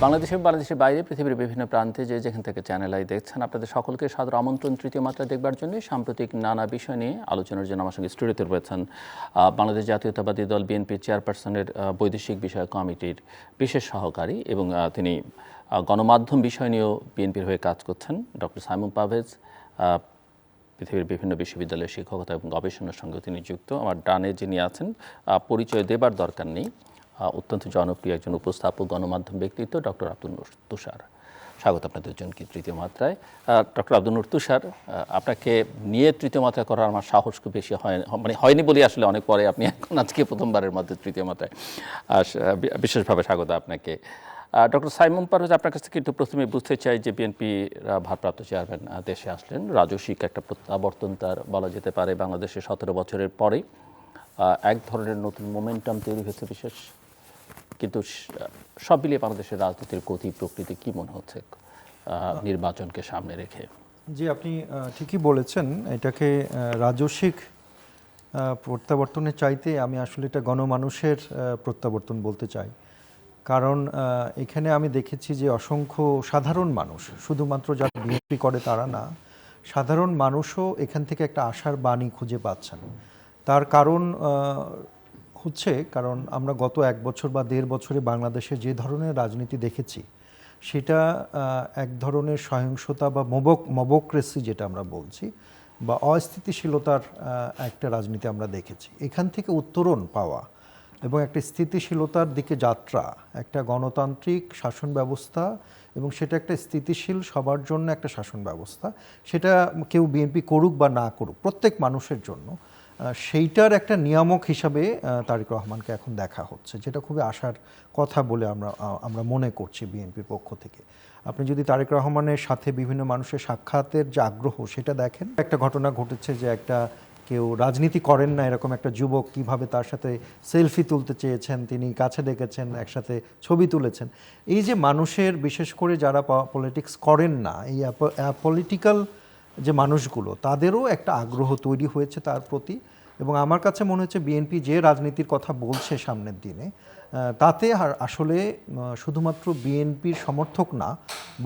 বাংলাদেশের বাইরে পৃথিবীর বিভিন্ন প্রান্তে যেখান থেকে চ্যানেল আই দেখছেন, আপনাদের সকলকে সাদর আমন্ত্রণ তৃতীয় মাত্রা দেখবার জন্য। সাম্প্রতিক নানা বিষয় নিয়ে আলোচনার জন্য আমার সঙ্গে স্টুডিওতে রয়েছেন বাংলাদেশ জাতীয়তাবাদী দল বিএনপির চেয়ারপারসনের বৈদেশিক বিষয়ক কমিটির বিশেষ সহকারী এবং তিনি গণমাধ্যম বিষয় নিয়েও বিএনপির হয়ে কাজ করছেন ডক্টর সাইমুম পারভেজ। পৃথিবীর বিভিন্ন বিশ্ববিদ্যালয়ের শিক্ষকতা এবং গবেষণার সঙ্গে তিনি যুক্ত। আমার ডানে যিনি আছেন, পরিচয় দেবার দরকার নেই, অত্যন্ত জনপ্রিয় একজন উপস্থাপক, গণমাধ্যম ব্যক্তিত্ব ডক্টর আব্দুল নূর তুষার। স্বাগত আপনাদের দুজনকে তৃতীয় মাত্রায়। ডক্টর আব্দুল নূর তুষার, আপনাকে নিয়ে তৃতীয় মাত্রা করার আমার সাহস খুব বেশি হয়নি বলে আসলে অনেক পরে আপনি এখন আজকে প্রথমবারের মধ্যে তৃতীয় মাত্রায়, বিশেষভাবে স্বাগত আপনাকে। ডক্টর সাইমুম পারভেজ, আপনার কাছ থেকে একটু প্রথমে বুঝতে চাই যে বিএনপি ভারপ্রাপ্ত চেয়ারম্যান দেশে আসলেন, রাজস্বিক একটা প্রত্যাবর্তন তার বলা যেতে পারে। বাংলাদেশে 17 বছরের পরেই এক ধরনের নতুন মোমেন্টাম তৈরি হয়েছে বিশেষ, কিন্তু সব মিলিয়ে বাংলাদেশের রাজনীতির গতি প্রকৃতি কি মনে হচ্ছে নির্বাচনকে সামনে রেখে? জি, আপনি ঠিকই বলেছেন। এটাকে রাজস্বিক প্রত্যাবর্তনের চাইতে আমি আসলে এটা গণমানুষের প্রত্যাবর্তন বলতে চাই। কারণ এখানে আমি দেখেছি যে অসংখ্য সাধারণ মানুষ, শুধুমাত্র যারা বিএনপি করে তারা না, সাধারণ মানুষও এখান থেকে একটা আশার বাণী খুঁজে পাচ্ছেন। তার কারণ কারণ আমরা গত 1 বছর বা 1.5 বছরে বাংলাদেশে যে ধরনের রাজনীতি দেখেছি, সেটা এক ধরনের সহিংসতা বা মবক্রেসি যেটা আমরা বলছি, বা অস্থিতিশীলতার একটা রাজনীতি আমরা দেখেছি। এখান থেকে উত্তরণ পাওয়া এবং একটা স্থিতিশীলতার দিকে যাত্রা, একটা গণতান্ত্রিক শাসন ব্যবস্থা, এবং সেটা একটা স্থিতিশীল সবার জন্য একটা শাসন ব্যবস্থা, সেটা কেউ বিএনপি করুক বা না করুক, প্রত্যেক মানুষের জন্য, সেইটার একটা নিয়ামক হিসাবে তারেক রহমানকে এখন দেখা হচ্ছে, যেটা খুবই আশার কথা বলে আমরা মনে করছি বিএনপির পক্ষ থেকে। আপনি যদি তারেক রহমানের সাথে বিভিন্ন মানুষের সাক্ষাতের যে আগ্রহ সেটা দেখেন, একটা ঘটনা ঘটেছে যে কেউ রাজনীতি করেন না এরকম একটা যুবক কিভাবে তার সাথে সেলফি তুলতে চেয়েছেন, তিনি কাছে ডেকেছেন, একসাথে ছবি তুলেছেন। এই যে মানুষের, বিশেষ করে যারা পলিটিক্স করেন না, এই পলিটিক্যাল যে মানুষগুলো, তাদেরও একটা আগ্রহ তৈরি হয়েছে তার প্রতি। এবং আমার কাছে মনে হচ্ছে বিএনপি যে রাজনীতির কথা বলছে সামনের দিনে, তাতে আসলে শুধুমাত্র বিএনপির সমর্থক না,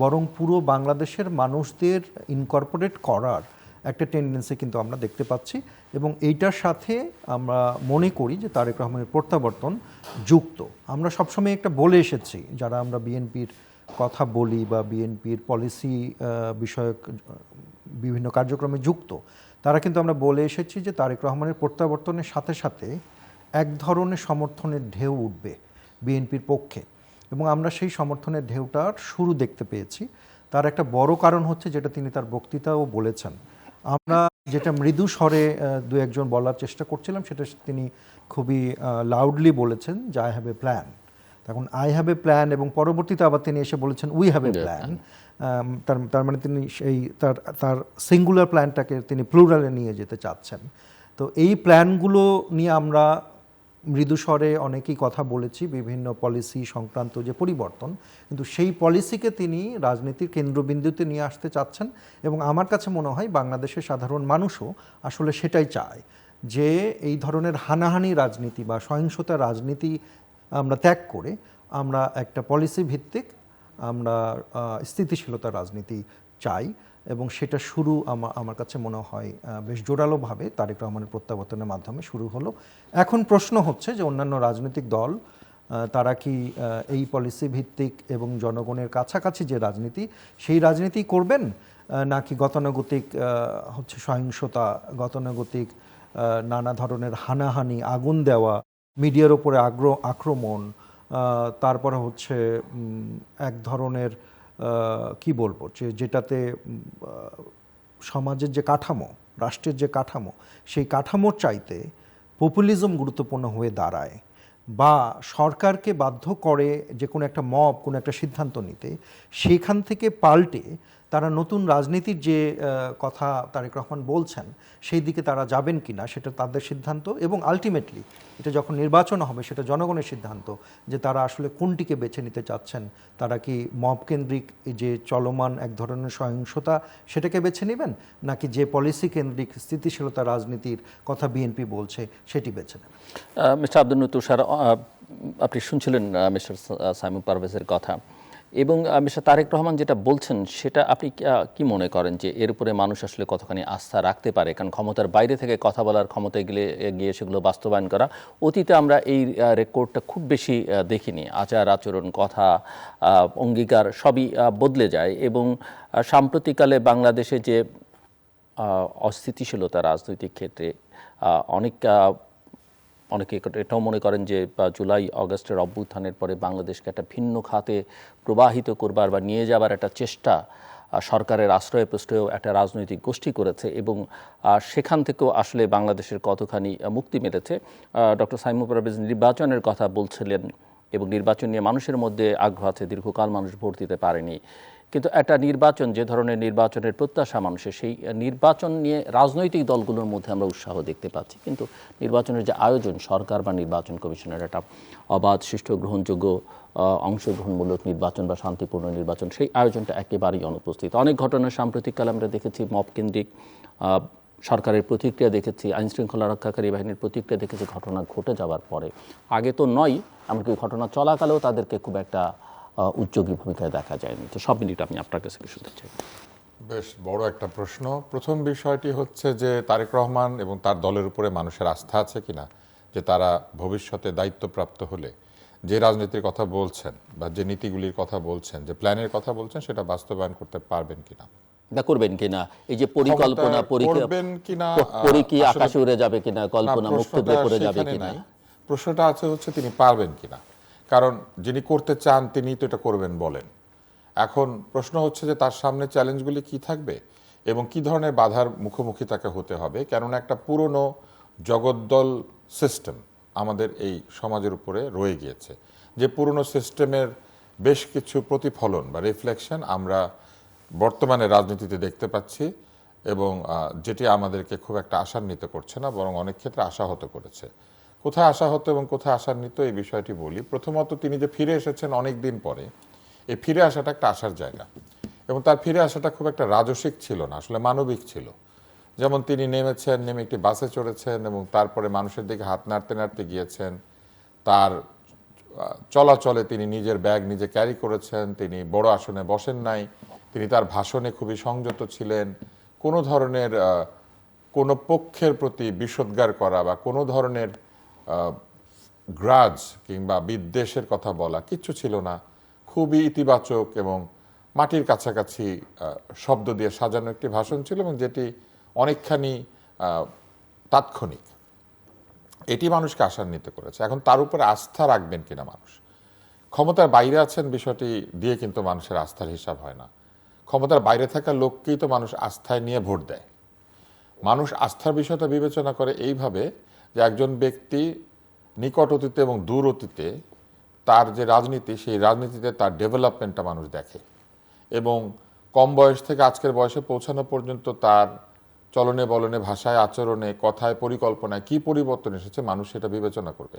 বরং পুরো বাংলাদেশের মানুষদের ইনকর্পোরেট করার একটা টেন্ডেন্সি কিন্তু আমরা দেখতে পাচ্ছি। এবং এইটার সাথে আমরা মনে করি যে তারেক রহমানের প্রত্যাবর্তন যুক্ত। আমরা সবসময় একটা বলে এসেছি, যারা আমরা বিএনপির কথা বলি বা বিএনপির পলিসি বিষয়ক বিভিন্ন কার্যক্রমে যুক্ত, তারা কিন্তু আমরা বলে এসেছি যে তারেক রহমানের প্রত্যাবর্তনের সাথে সাথে এক ধরনের সমর্থনের ঢেউ উঠবে বিএনপির পক্ষে, এবং আমরা সেই সমর্থনের ঢেউটার শুরু দেখতে পেয়েছি। তার একটা বড় কারণ হচ্ছে, যেটা তিনি তার বক্তৃতাও বলেছেন, আমরা যেটা মৃদু স্বরে 2-1 বলার চেষ্টা করছিলাম, সেটা তিনি খুবই লাউডলি বলেছেন যে আই হ্যাভ এ প্ল্যান। তখন আই হ্যাভ এ প্ল্যান, এবং পরবর্তীতে আবার তিনি এসে বলেছেন উই হ্যাভ এ প্ল্যান। তার মানে তিনি সেই তার সিঙ্গুলার প্ল্যানটাকে তিনি প্লুরালে নিয়ে যেতে চাচ্ছেন। তো এই প্ল্যানগুলো নিয়ে আমরা মৃদুস্বরে অনেকেই কথা বলেছি, বিভিন্ন পলিসি সংক্রান্ত যে পরিবর্তন, কিন্তু সেই পলিসিকে তিনি রাজনীতির কেন্দ্রবিন্দুতে নিয়ে আসতে চাচ্ছেন। এবং আমার কাছে মনে হয় বাংলাদেশের সাধারণ মানুষও আসলে সেটাই চায়, যে এই ধরনের হানাহানি রাজনীতি বা সহিংসতা রাজনীতি আমরা ত্যাগ করে আমরা একটা পলিসি ভিত্তিক আমরা স্থিতিশীলতার রাজনীতি চাই। এবং সেটা শুরু আমার কাছে মনে হয় বেশ জোরালোভাবে তারেক রহমানের প্রত্যাবর্তনের মাধ্যমে শুরু হলো। এখন প্রশ্ন হচ্ছে যে অন্যান্য রাজনৈতিক দল, তারা কি এই পলিসি ভিত্তিক এবং জনগণের কাছাকাছি যে রাজনীতি, সেই রাজনীতি করবেন, নাকি গতানুগতিক সহিংসতা, গতানুগতিক নানা ধরনের হানাহানি, আগুন দেওয়া, মিডিয়ার ওপরে আক্রমণ, তারপরে এক ধরনের কি বলবো, যেটাতে সমাজের যে কাঠামো, রাষ্ট্রের যে কাঠামো, সেই কাঠামোর চাইতে পপুলিজম গুরুত্বপূর্ণ হয়ে দাঁড়ায়, বা সরকারকে বাধ্য করে যে কোনো একটা মব কোনো একটা সিদ্ধান্ত নিতে, সেখান থেকে পাল্টে তারা নতুন রাজনীতির যে কথা তারেক রহমান বলছেন, সেই দিকে তারা যাবেন কিনা সেটা তাদের সিদ্ধান্ত। এবং আলটিমেটলি এটা যখন নির্বাচন হবে, সেটা জনগণের সিদ্ধান্ত যে তারা আসলে কোনটিকে বেছে নিতে চাচ্ছেন। তারা কি মব কেন্দ্রিক যে চলমান এক ধরনের সহিংসতা, সেটাকে বেছে নেবেন, নাকি যে পলিসি কেন্দ্রিক স্থিতিশীলতা রাজনীতির কথা বিএনপি বলছে সেটি বেছে নেবেন? মিস্টার আব্দুল নূর তুষার, আপনি শুনছিলেন মিস্টার সাইমুম পারভেজের কথা। এবং মিস্টার তারেক রহমান যেটা বলছেন সেটা আপনি কি মনে করেন যে এর উপরে মানুষ আসলে কতখানি আস্থা রাখতে পারে? কারণ ক্ষমতার বাইরে থেকে কথা বলার ক্ষমতায় গিয়ে সেগুলো বাস্তবায়ন করা, অতীতে আমরা এই রেকর্ডটা খুব বেশি দেখিনি। আচার আচরণ, কথা, অঙ্গীকার সবই বদলে যায় এবং সাম্প্রতিককালে বাংলাদেশে যে অস্থিতিশীলতা রাজনৈতিক ক্ষেত্রে অনেক অনেকে এটাও মনে করেন যে জুলাই আগস্টের অভ্যুত্থানের পরে বাংলাদেশকে একটা ভিন্ন খাতে প্রবাহিত করবার বা নিয়ে যাবার একটা চেষ্টা সরকারের আশ্রয় প্রশ্রয়েও একটা রাজনৈতিক গোষ্ঠী করেছে এবং সেখান থেকেও আসলে বাংলাদেশের কতখানি মুক্তি মিলেছে। ডক্টর সাইমুর পারভেজ নির্বাচনের কথা বলছিলেন এবং নির্বাচন নিয়ে মানুষের মধ্যে আগ্রহ আছে, দীর্ঘকাল মানুষ ভোট দিতে পারেনি, কিন্তু একটা নির্বাচন, যে ধরনের নির্বাচনের প্রত্যাশা মানুষের, সেই নির্বাচন নিয়ে রাজনৈতিক দলগুলোর মধ্যে আমরা উৎসাহ দেখতে পাচ্ছি, কিন্তু নির্বাচনের যে আয়োজন, সরকার বা নির্বাচন কমিশনের একটা অবাধ, সুষ্ঠু, গ্রহণযোগ্য, অংশগ্রহণমূলক নির্বাচন বা শান্তিপূর্ণ নির্বাচন, সেই আয়োজনটা একেবারেই অনুপস্থিত। অনেক ঘটনা সাম্প্রতিককালে আমরা দেখেছি, মব কেন্দ্রিক সরকারের প্রতিক্রিয়া দেখেছি, আইনশৃঙ্খলা রক্ষাকারী বাহিনীর প্রতিক্রিয়া দেখেছি ঘটনা ঘটে যাওয়ার পরে। আগে তো নয়, এমনকি ঘটনা চলাকালেও তাদেরকে খুব একটা উদ্যোগী ভূমিকায় দেখা যায়নি। তো সব মিলিয়ে আমি আপনার কাছে শুনতে চাই। বেশ বড় একটা প্রশ্ন। প্রথম বিষয়টি হচ্ছে যে তারেক রহমান এবং তার দলের উপরে মানুষের আস্থা আছে কিনা, যে তারা ভবিষ্যতে দায়িত্বপ্রাপ্ত হলে যে রাজনীতির কথা বলছেন বা যে নীতিগুলির কথা বলছেন, যে প্ল্যানের কথা বলছেন, সেটা বাস্তবায়ন করতে পারবেন কিনা না করবেন কিনা, এই যে পরিকল্পনা, করবেন কিনা, পরিকি আকাশে উড়ে যাবে কিনা, কল্পনা মুক্তবে করে যাবে কিনা, প্রশ্নটা আছে হচ্ছে তিনি পারবেন কিনা। কারণ যিনি করতে চান তিনি তো এটা করবেন বলেন। এখন প্রশ্ন হচ্ছে যে তার সামনে চ্যালেঞ্জগুলি কি থাকবে এবং কি ধরনের বাধার মুখোমুখি তাকে হতে হবে। কেননা একটা পুরনো জগদ্দল সিস্টেম আমাদের এই সমাজের উপরে রয়ে গিয়েছে, যে পুরনো সিস্টেমের বেশ কিছু প্রতিফলন বা রিফ্লেকশন আমরা বর্তমানে রাজনীতিতে দেখতে পাচ্ছি এবং যেটি আমাদেরকে খুব একটা আশান্বিত করছে না, বরং অনেক ক্ষেত্রে আশাহত করেছে। কোথায় আশাহত এবং কোথায় আশান্বিত এই বিষয়টি বলি। প্রথমত, তিনি যে ফিরে এসেছেন অনেক দিন পরে, এই ফিরে আসাটা একটা আসার জায়গা এবং তার ফিরে আসাটা খুব একটা রাজসিক ছিল না, আসলে মানবিক ছিল। যেমন তিনি নেমেছেন, নেমে একটি বাসে চড়েছেন এবং তারপরে মানুষের দিকে হাত নাড়তে নাড়তে গিয়েছেন। তার চলাচলে তিনি নিজের ব্যাগ নিজে ক্যারি করেছেন, তিনি বড় আসনে বসেন নাই, তিনি তার ভাষণে খুবই সংযত ছিলেন। কোনো ধরনের কোনো পক্ষের প্রতি বিষোদ্গার করা বা কোনো ধরনের গ্রাজ কিংবা বিদ্বেষের কথা বলা কিচ্ছু ছিল না। খুবই ইতিবাচক এবং মাটির কাছাকাছি শব্দ দিয়ে সাজানো একটি ভাষণ ছিল এবং যেটি অনেকখানি তাৎক্ষণিক। এটি মানুষকে আশান্বিত করেছে। এখন তার উপরে আস্থা রাখবেন কিনা মানুষ, ক্ষমতার বাইরে আছেন বিষয়টি দিয়ে কিন্তু মানুষের আস্থার হিসাব হয় না। ক্ষমতার বাইরে থাকা লোককেই তো মানুষ আস্থায় নিয়ে ভোট দেয়। মানুষ আস্থার বিষয়টা বিবেচনা করে এইভাবে যে একজন ব্যক্তি নিকট অতীতে এবং দূর অতীতে তার যে রাজনীতি, সেই রাজনীতিতে তার ডেভেলপমেন্টটা মানুষ দেখে এবং কম বয়স থেকে আজকের বয়সে পৌঁছানো পর্যন্ত তার চলনে বলনে, ভাষায়, আচরণে, কথায়, পরিকল্পনায় কী পরিবর্তন এসেছে মানুষ সেটা বিবেচনা করবে।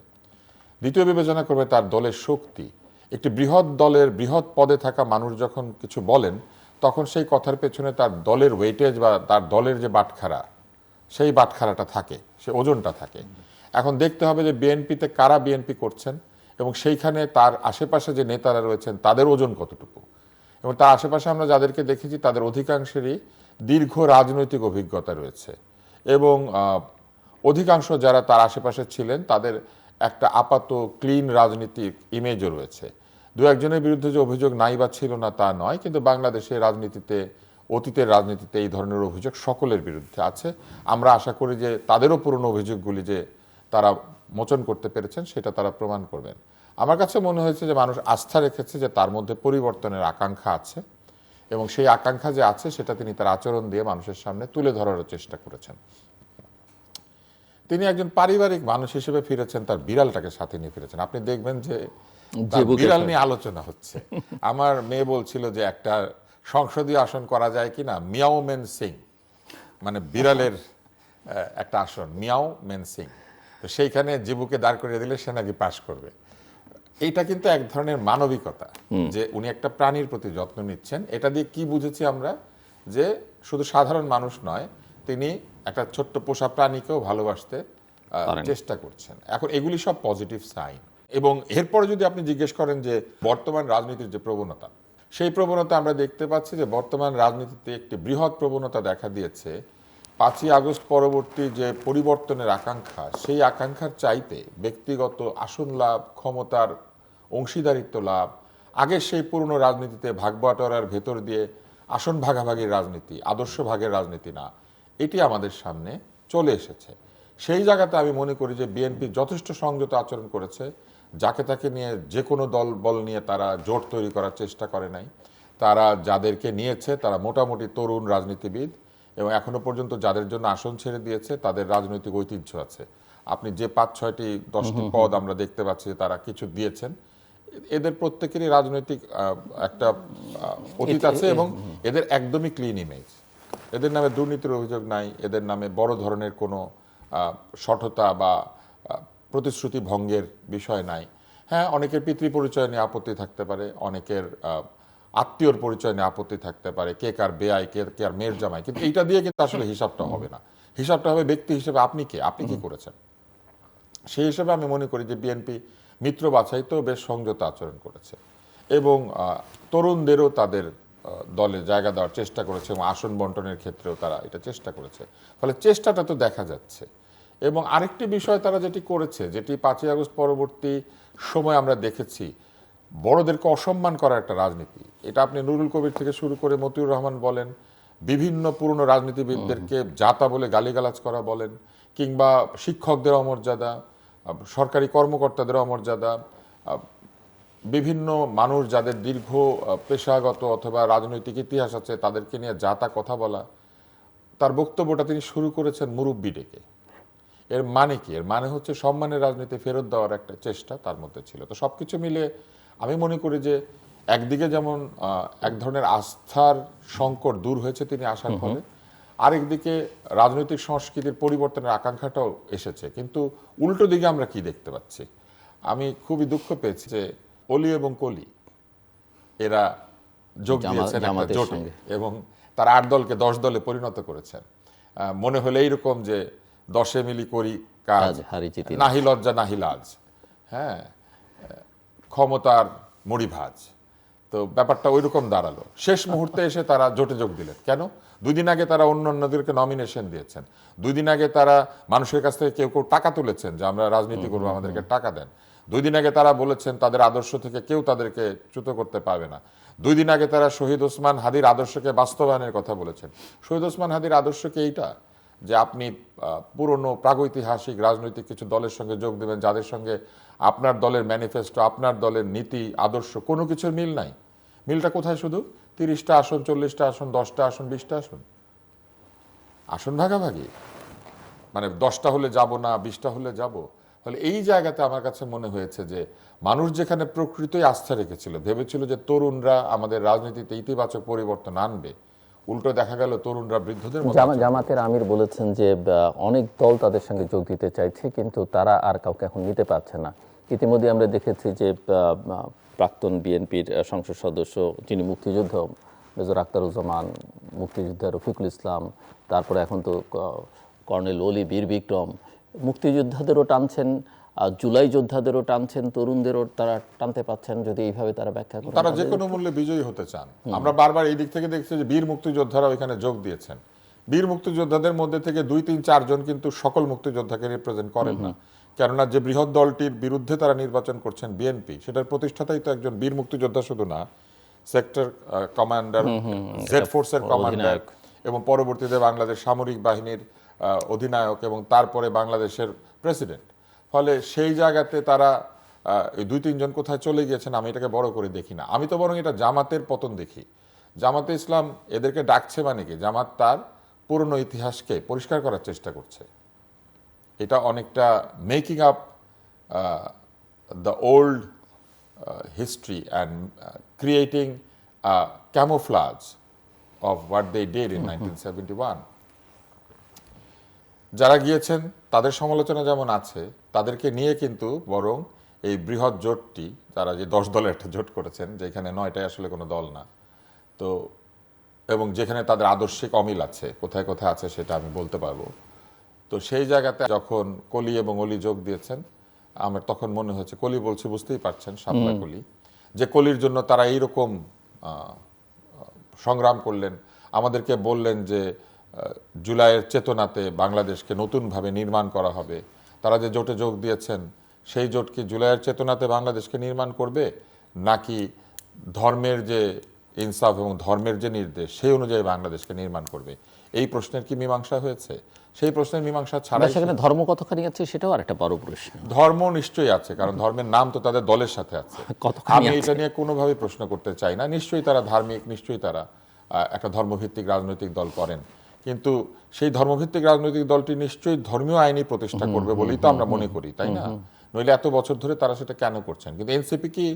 দ্বিতীয় বিবেচনা করবে তার দলের শক্তি। একটি বৃহৎ দলের বৃহৎ পদে থাকা মানুষ যখন কিছু বলেন, তখন সেই কথার পেছনে তার দলের ওয়েটেজ বা তার দলের যে বাটখারা, সেই বাটখারাটা থাকে, সে ওজনটা থাকে। এখন দেখতে হবে যে বিএনপিতে কারা বিএনপি করছেন এবং সেইখানে তার আশেপাশে যে নেতারা রয়েছেন তাদের ওজন কতটুকু। এবং তার আশেপাশে আমরা যাদেরকে দেখেছি তাদের অধিকাংশেরই দীর্ঘ রাজনৈতিক অভিজ্ঞতা রয়েছে এবং অধিকাংশ যারা তার আশেপাশে ছিলেন তাদের একটা আপাত ক্লিন রাজনীতিক ইমেজও রয়েছে। দু একজনের বিরুদ্ধে যে অভিযোগ নাই বা ছিল না তা নয়, কিন্তু বাংলাদেশের রাজনীতিতে, অতীতের রাজনীতিতে এই ধরনের অভিযোগ সকলের বিরুদ্ধে আছে। আমরা আশা করি যে তাদেরও পুরনো অভিযোগগুলি যে তারা মোচন করতে পেরেছেন সেটা তারা প্রমাণ করবেন। আমার কাছে মনে হয়েছে যে মানুষ আস্থা রেখেছে যে তার মধ্যে পরিবর্তনের আকাঙ্ক্ষা আছে এবং সেই আকাঙ্ক্ষা যে আছে সেটা তিনি তার আচরণ দিয়ে মানুষের সামনে তুলে ধরার চেষ্টা করেছেন। তিনি একজন পারিবারিক মানুষ হিসেবে ফিরেছেন, তার বিড়ালটাকে সাথে নিয়ে ফিরেছেন। আপনি দেখবেন যে বিড়াল নিয়ে আলোচনা হচ্ছে। আমার মেয়ে বলছিল যে একটা সংসদীয় আসন করা যায় কিনা, মিয়াও মেন সিং, মানে বিড়ালের একটা আসন, মিয়াও মেন সিং। তো সেইখানে জিবুকে দাঁড় করিয়ে দিলে সে নাকি পাশ করবে। এইটা কিন্তু এক ধরনের মানবিকতা, যে উনি একটা প্রাণীর প্রতি যত্ন নিচ্ছেন। এটা দিয়ে কি বুঝেছি আমরা, যে শুধু সাধারণ মানুষ নয়, তিনি একটা ছোট্ট পোষা প্রাণীকেও ভালোবাসতে চেষ্টা করছেন। এখন এগুলি সব পজিটিভ সাইন। এবং এরপরে যদি আপনি জিজ্ঞেস করেন যে বর্তমান রাজনীতির যে প্রবণতা, সেই প্রবণতা আমরা দেখতে পাচ্ছি যে বর্তমান রাজনীতিতে একটি বৃহৎ প্রবণতা দেখা দিয়েছে। 5ই আগস্ট পরবর্তী যে পরিবর্তনের আকাঙ্ক্ষা, সেই আকাঙ্ক্ষার চাইতে ব্যক্তিগত আসন লাভ, ক্ষমতার অংশীদারিত্ব লাভ, আগের সেই পুরনো রাজনীতিতে ভাগবাটোয়ারার ভেতর দিয়ে আসন ভাগাভাগির রাজনীতি, আদর্শ ভাগের রাজনীতি না, এটি আমাদের সামনে চলে এসেছে। সেই জায়গাতে আমি মনে করি যে বিএনপি যথেষ্ট সংযত আচরণ করেছে। যাকে তাকে নিয়ে যে কোনো দল বল নিয়ে তারা জোট তৈরি করার চেষ্টা করে নাই। তারা যাদেরকে নিয়েছে তারা মোটামুটি তরুণ রাজনীতিবিদ, এবং এখনো পর্যন্ত যাদের জন্য আসন ছেড়ে দিয়েছে তাদের রাজনৈতিক ঐতিহ্য আছে। আপনি যে 5-6টি 10টি পদ আমরা দেখতে পাচ্ছি যে তারা কিছু দিয়েছেন, এদের প্রত্যেকেরই রাজনৈতিক একটা অতীত আছে এবং এদের একদমই ক্লিন ইমেজ। এদের নামে দুর্নীতির অভিযোগ নাই, এদের নামে বড় ধরনের কোনো সঠতা বা প্রতিশ্রুতি ভঙ্গের বিষয় নাই। হ্যাঁ, অনেকের পিতৃ পরিচয় নিয়ে আপত্তি থাকতে পারে, অনেকের আত্মীয়র পরিচয় নিয়ে আপত্তি থাকতে পারে, কে কার বেয়াই, কে কার মেয়ের জামাই, কিন্তু এইটা দিয়ে কিন্তু আসলে হিসাবটা হবে না। হিসাবটা হবে ব্যক্তি হিসেবে আপনি কে, আপনি কি করেছেন। সেই হিসেবে আমি মনে করি যে বিএনপি মিত্র বাছাইতেও বেশ সংযত আচরণ করেছে এবং তরুণদেরও তাদের দলে জায়গা দেওয়ার চেষ্টা করেছে এবং আসন বন্টনের ক্ষেত্রেও তারা এটা চেষ্টা করেছে। ফলে চেষ্টাটা তো দেখা যাচ্ছে। এবং আরেকটি বিষয় তারা যেটি করেছে, যেটি 5ই আগস্ট পরবর্তী সময় আমরা দেখেছি, বড়দেরকে অসম্মান করার একটা রাজনীতি। এটা আপনি নুরুল কবির থেকে শুরু করে মতিউর রহমান বলেন, বিভিন্ন পুরনো রাজনীতিবিদদেরকে জাতা বলে গালিগালাজ করা বলেন, কিংবা শিক্ষকদের অমর্যাদা, সরকারি কর্মকর্তাদের অমর্যাদা, বিভিন্ন মানুষ যাদের দীর্ঘ পেশাগত অথবা রাজনৈতিক ইতিহাস আছে তাদেরকে নিয়ে জাতা কথা বলা। তার বক্তব্যটা তিনি শুরু করেছেন মুরব্বি ডেকে। এর মানে কি? এর মানে হচ্ছে সম্মানের রাজনীতি ফেরত দেওয়ার একটা চেষ্টা তার মধ্যে ছিল। তো সবকিছু মিলে আমি মনে করি যে একদিকে যেমন এক ধরনের আস্থার সংকট দূর হয়েছে তিনি আসার ফলে, আরেকদিকে রাজনৈতিক সংস্কৃতির পরিবর্তনের আকাঙ্ক্ষাটাও এসেছে। কিন্তু উল্টো দিকে আমরা কি দেখতে পাচ্ছি, আমি খুবই দুঃখ পেয়েছি যে অলি এবং কলি এরা যোগ দিয়েছেন একটা জোটে এবং তারা 8 দলকে 10 দলে পরিণত করেছেন। মনে হলে এইরকম যে 10 মিলি করি কাজ, নাহি লজ্জা নাহি লাজ, হ্যাঁ, ক্ষমতার মুড়ি ভাজ। তো ব্যাপারটা ওই রকম দাঁড়ালো। শেষ মুহূর্তে এসে তারা জোটে যোগ দিলেন কেন? 2 দিন আগে তারা অন্যদেরকে নমিনেশন দিয়েছেন, 2 দিন আগে তারা মানুষের কাছ থেকে কেউ কেউ টাকা তুলেছেন যে আমরা রাজনীতি করবো, আমাদেরকে টাকা দেন। 2 দিন আগে তারা বলেছেন তাদের আদর্শ থেকে কেউ তাদেরকে চ্যুত করতে পারবে না। 2 দিন আগে তারা শহীদ ওসমান হাদির আদর্শকে বাস্তবায়নের কথা বলেছেন। শহীদ ওসমান হাদির আদর্শকে এইটা যে আপনি পুরনো প্রাগৈতিহাসিক রাজনৈতিক কিছু দলের সঙ্গে যোগ দেবেন যাদের সঙ্গে আপনার দলের ম্যানিফেস্টো, আপনার দলের নীতি আদর্শ কোনো কিছুর মিল নাই। মিলটা কোথায়? শুধু 30টা আসন, 40টা আসন, 10টা আসন, 20টা আসন, আসন ভাগাভাগি, মানে 10টা হলে যাব না, 20টা হলে যাব। ফলে এই জায়গাতে আমার কাছে মনে হয়েছে যে মানুষ যেখানে প্রকৃতই আস্থা রেখেছিল, ভেবেছিল যে তরুণরা আমাদের রাজনীতিতে ইতিবাচক পরিবর্তন আনবে, উল্টো দেখা গেল তরুণরা বৃদ্ধদের মতো। জামাতের আমির বলেছেন যে অনেক দল তাদের সঙ্গে যোগ দিতে চাইছে কিন্তু তারা আর কাউকে এখন নিতে পারছে না। ইতিমধ্যে আমরা দেখেছি যে প্রাক্তন বিএনপির সংসদ সদস্য যিনি মুক্তিযুদ্ধ মেজর আখতারুজ্জামান, মুক্তিযোদ্ধা রফিকুল ইসলাম, তারপরে এখন তো কর্নেল অলি, বীর বিক্রম, মুক্তিযোদ্ধাদেরও টানছেন, জুলাই যোদ্ধাদেরও টানছেন, তরুণদেরও তারা টানতে পাচ্ছেন। যদি এইভাবে তারা ব্যাখ্যা করেন, তারা যে কোনো মূল্যে বিজয়ী হতে চান। আমরা বারবার এই দিক থেকে দেখছি যে বীর মুক্তিযোদ্ধারা এখানে যোগ দিয়েছেন। বীর মুক্তিযোদ্ধাদের মধ্যে থেকে 2, 3, 4 জন কিন্তু সকল মুক্তিযোদ্ধাকে রিপ্রেজেন্ট করেন না। কেননা যে বৃহৎ দলটির বিরুদ্ধে তারা নির্বাচন করছেন বিএনপি, সেটার প্রতিষ্ঠাতাই তো একজন বীর মুক্তিযোদ্ধা শুধু না, সেক্টর কমান্ডার, জেড ফোর্সের কমান্ডার এবং পরবর্তীতে বাংলাদেশ সামরিক বাহিনীর অধিনায়ক এবং তারপরে বাংলাদেশের প্রেসিডেন্ট। ফলে সেই জায়গাতে তারা এই 2-3 জন কোথায় চলে গিয়েছেন আমি এটাকে বড় করে দেখি না। আমি তো বরং এটা জামাতের পতন দেখি। জামাতে ইসলাম এদেরকে ডাকছে মানে কি, জামাত তার পুরনো ইতিহাসকে পরিষ্কার করার চেষ্টা করছে। এটা অনেকটা making up the old history and creating camouflage of what they did in 1971। যারা গিয়েছেন তাদের সমালোচনা যেমন আছে, তাদেরকে নিয়ে কিন্তু বরং এই বৃহৎ জোটটি, তারা যে 10 দলের একটা জোট করেছেন, যেখানে 9টাই আসলে কোনো দল না, তো এবং যেখানে তাদের আদর্শিক অমিল আছে, কোথায় কোথায় আছে সেটা আমি বলতে পারবো। তো সেই জায়গাতে যখন কলি এবং অলি যোগ দিয়েছেন, আমার তখন মনে হয়েছে, কলি বলছে বুঝতেই পারছেন, শাপলা কলি, যে কলির জন্য তারা এইরকম সংগ্রাম করলেন, আমাদেরকে বললেন যে জুলাইয়ের চেতনাতে বাংলাদেশকে নতুনভাবে নির্মাণ করা হবে। তারা যে জোটে যোগ দিয়েছেন সেই জোট কি জুলাইয়ের চেতনাতে বাংলাদেশকে নির্মাণ করবে, নাকি ধর্মের যে ইনসাফ এবং ধর্মের যে নির্দেশ সেই অনুযায়ী বাংলাদেশকে নির্মাণ করবে? এই প্রশ্নের কি মীমাংসা হয়েছে? সেই প্রশ্নের মীমাংসা ছাড়াই সেখানে ধর্ম কতখানি আছে সেটাও আরেকটা বড় প্রশ্ন। ধর্ম নিশ্চয়ই আছে, কারণ ধর্মের নাম তো তাদের দলের সাথে আছে। আমি এটা নিয়ে কোনোভাবে প্রশ্ন করতে চাই না। নিশ্চয়ই তারা ধার্মিক, নিশ্চয়ই তারা একটা ধর্মভিত্তিক রাজনৈতিক দল করেন, কিন্তু সেই ধর্মভিত্তিক রাজনৈতিক দলটি নিশ্চয়ই ধর্মীয় আইনি প্রতিষ্ঠা করবে বলেই তো আমরা মনে করি, তাই না? নইলে এত বছর ধরে তারা সেটা কেন করছেন? কিন্তু এনসিপি কি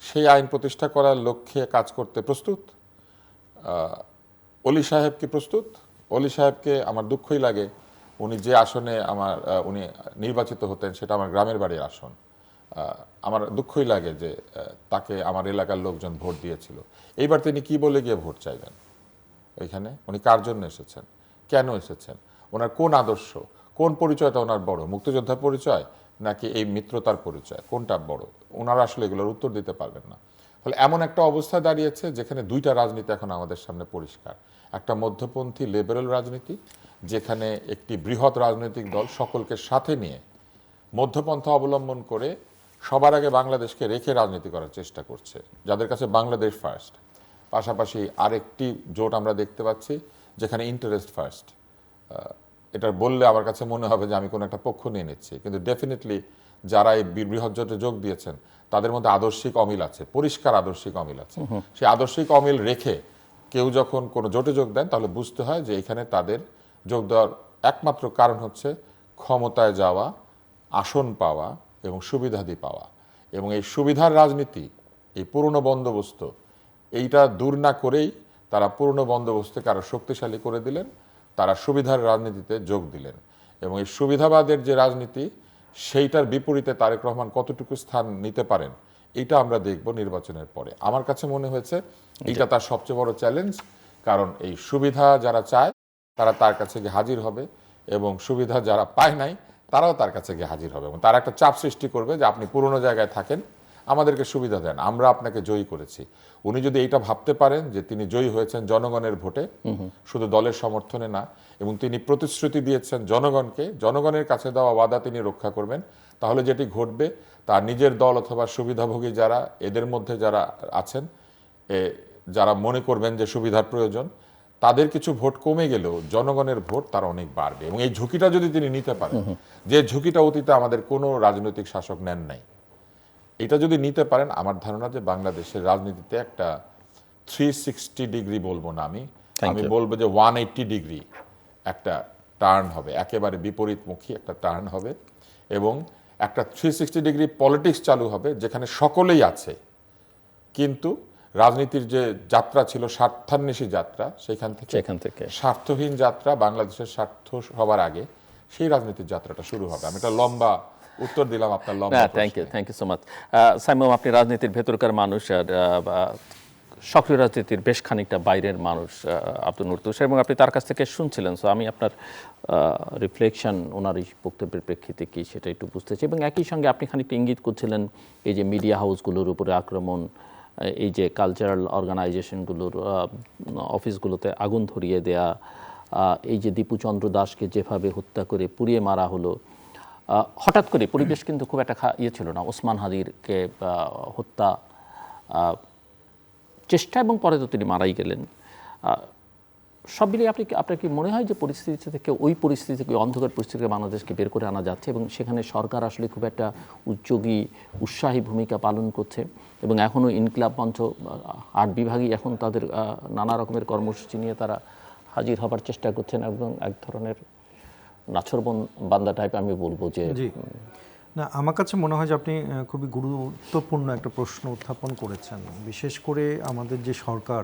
সেই আইন প্রতিষ্ঠা করার লক্ষ্যে কাজ করতে প্রস্তুত? অলি সাহেব কি প্রস্তুত? অলি সাহেবকে আমার দুঃখই লাগে, উনি যে আসনে উনি নির্বাচিত হতেন সেটা আমার গ্রামের বাড়ির আসন। আমার দুঃখই লাগে যে তাকে আমার এলাকার লোকজন ভোট দিয়েছিল। এইবার তিনি কি বলে গিয়ে ভোট চাইবেন? ওইখানে উনি কার জন্য এসেছেন, কেন এসেছেন, ওনার কোন আদর্শ, কোন পরিচয়টা ওনার বড়, মুক্তিযোদ্ধার পরিচয় নাকি এই মিত্রতার পরিচয়, কোনটা বড়? ওনারা আসলে এগুলোর উত্তর দিতে পারবেন না। ফলে এমন একটা অবস্থা দাঁড়িয়েছে যেখানে দুইটা রাজনীতি এখন আমাদের সামনে পরিষ্কার। একটা মধ্যপন্থী লিবারেল রাজনীতি, যেখানে একটি বৃহৎ রাজনৈতিক দল সকলকে সাথে নিয়ে মধ্যপন্থা অবলম্বন করে সবার আগে বাংলাদেশকে রেখে রাজনীতি করার চেষ্টা করছে, যাদের কাছে বাংলাদেশ ফার্স্ট। পাশাপাশি আরেকটি জোট আমরা দেখতে পাচ্ছি যেখানে ইন্টারেস্ট ফার্স্ট। এটা বললে আমার কাছে মনে হবে যে আমি কোনো একটা পক্ষ নিয়ে নিচ্ছি, কিন্তু ডেফিনেটলি যারা এই বৃহৎ জোটে যোগ দিয়েছেন তাদের মধ্যে আদর্শিক অমিল আছে, পরিষ্কার আদর্শিক অমিল আছে। সেই আদর্শিক অমিল রেখে কেউ যখন কোনো জোটে যোগ দেন তাহলে বুঝতে হয় যে এখানে তাদের যোগ দেওয়ার একমাত্র কারণ হচ্ছে ক্ষমতায় যাওয়া, আসন পাওয়া এবং সুবিধাদি পাওয়া। এবং এই সুবিধার রাজনীতি, এই পুরনো বন্দোবস্ত, এইটা দূর না করেই তারা পুরনো বন্দোবস্তকে আরও শক্তিশালী করে দিলেন, তারা সুবিধার রাজনীতিতে যোগ দিলেন। এবং এই সুবিধাবাদের যে রাজনীতি, সেইটার বিপরীতে তারেক রহমান কতটুকু স্থান নিতে পারেন এটা আমরা দেখব নির্বাচনের পরে। আমার কাছে মনে হয়েছে এটা তার সবচেয়ে বড় চ্যালেঞ্জ, কারণ এই সুবিধা যারা চায় তারা তার কাছে গিয়ে হাজির হবে, এবং সুবিধা যারা পায় নাই তারাও তার কাছে গিয়ে হাজির হবে, এবং তারা একটা চাপ সৃষ্টি করবে যে আপনি পুরনো জায়গায় থাকেন, আমাদেরকে সুবিধা দেন, আমরা আপনাকে জয়ী করেছি। উনি যদি এইটা ভাবতে পারেন যে তিনি জয়ী হয়েছেন জনগণের ভোটে, শুধু দলের সমর্থনে না, এবং তিনি প্রতিশ্রুতি দিয়েছেন জনগণকে, জনগণের কাছে দেওয়া ওয়াদা তিনি রক্ষা করবেন, তাহলে যেটি ঘটবে তার নিজের দল অথবা সুবিধাভোগী যারা, এদের মধ্যে যারা আছেন, যারা মনে করবেন যে সুবিধার প্রয়োজন, তাদের কিছু ভোট কমে গেলেও জনগণের ভোট তার অনেক বাড়বে। এবং এই ঝুঁকিটা যদি তিনি নিতে পারেন, যে ঝুঁকিটা অতীতে আমাদের কোনো রাজনৈতিক শাসক নেন নাই, এটা যদি নিতে পারেন, আমার ধারণা যে বাংলাদেশের রাজনীতিতে একটা 360 ডিগ্রি বলবো না, আমি বলবো যে 180 ডিগ্রি একটা টার্ন হবে, একেবারে বিপরীতমুখী একটা টার্ন হবে, এবং একটা 360 ডিগ্রি পলিটিক্স চালু হবে যেখানে সকলেই আছে, কিন্তু রাজনীতির যে যাত্রা ছিল স্বার্থান্বেষী যাত্রা, সেখান থেকে স্বার্থহীন যাত্রা, বাংলাদেশের স্বার্থ সবার আগে, সেই রাজনীতির যাত্রাটা শুরু হবে। আমি একটা লম্বা উত্তর দিলাম আপনার লম্বা। Thank you so much Saimum. আপনি রাজনীতির ভেতরকার মানুষ আর সক্রিয় রাজনীতির বেশ খানিকটা বাইরের মানুষ আব্দুল নূর তুষার, এবং আপনি তার কাছ থেকে শুনছিলেন। সো আমি আপনার রিফ্লেকশন ওনার এই বক্তব্যের প্রেক্ষিতে কি সেটা একটু বুঝতে চাই, এবং একই সঙ্গে আপনি খানিকটা ইঙ্গিত করছিলেন এই যে মিডিয়া হাউসগুলোর উপরে আক্রমণ, এই যে কালচারাল অর্গানাইজেশনগুলোর অফিসগুলোতে আগুন ধরিয়ে দেয়া, এই যে দীপু চন্দ্র দাসকে যেভাবে হত্যা করে পুড়িয়ে মারা হলো, হঠাৎ করে পরিবেশ কিন্তু খুব একটা ছিল না, ওসমান হাদিরকে হত্যা চেষ্টা, এবং পরে তো তিনি মারাই গেলেন। সব মিলিয়ে আপনার কি মনে হয় যে পরিস্থিতি থেকে, ওই পরিস্থিতি থেকে, অন্ধকার পরিস্থিতি থেকে বাংলাদেশকে বের করে আনা যাচ্ছে, এবং সেখানে সরকার আসলে খুব একটা উদ্যোগী, উৎসাহী ভূমিকা পালন করছে, এবং এখনও ইনকিলাব মঞ্চ 8 বিভাগই এখন তাদের নানা রকমের কর্মসূচি নিয়ে তারা হাজির হবার চেষ্টা করছেন, এবং এক ধরনের নাছরবন বান্দা টাইপ আমি বলবো যে। না, আমার কাছে মনে হয় যে আপনি খুবই গুরুত্বপূর্ণ একটা প্রশ্ন উত্থাপন করেছেন। বিশেষ করে আমাদের যে সরকার,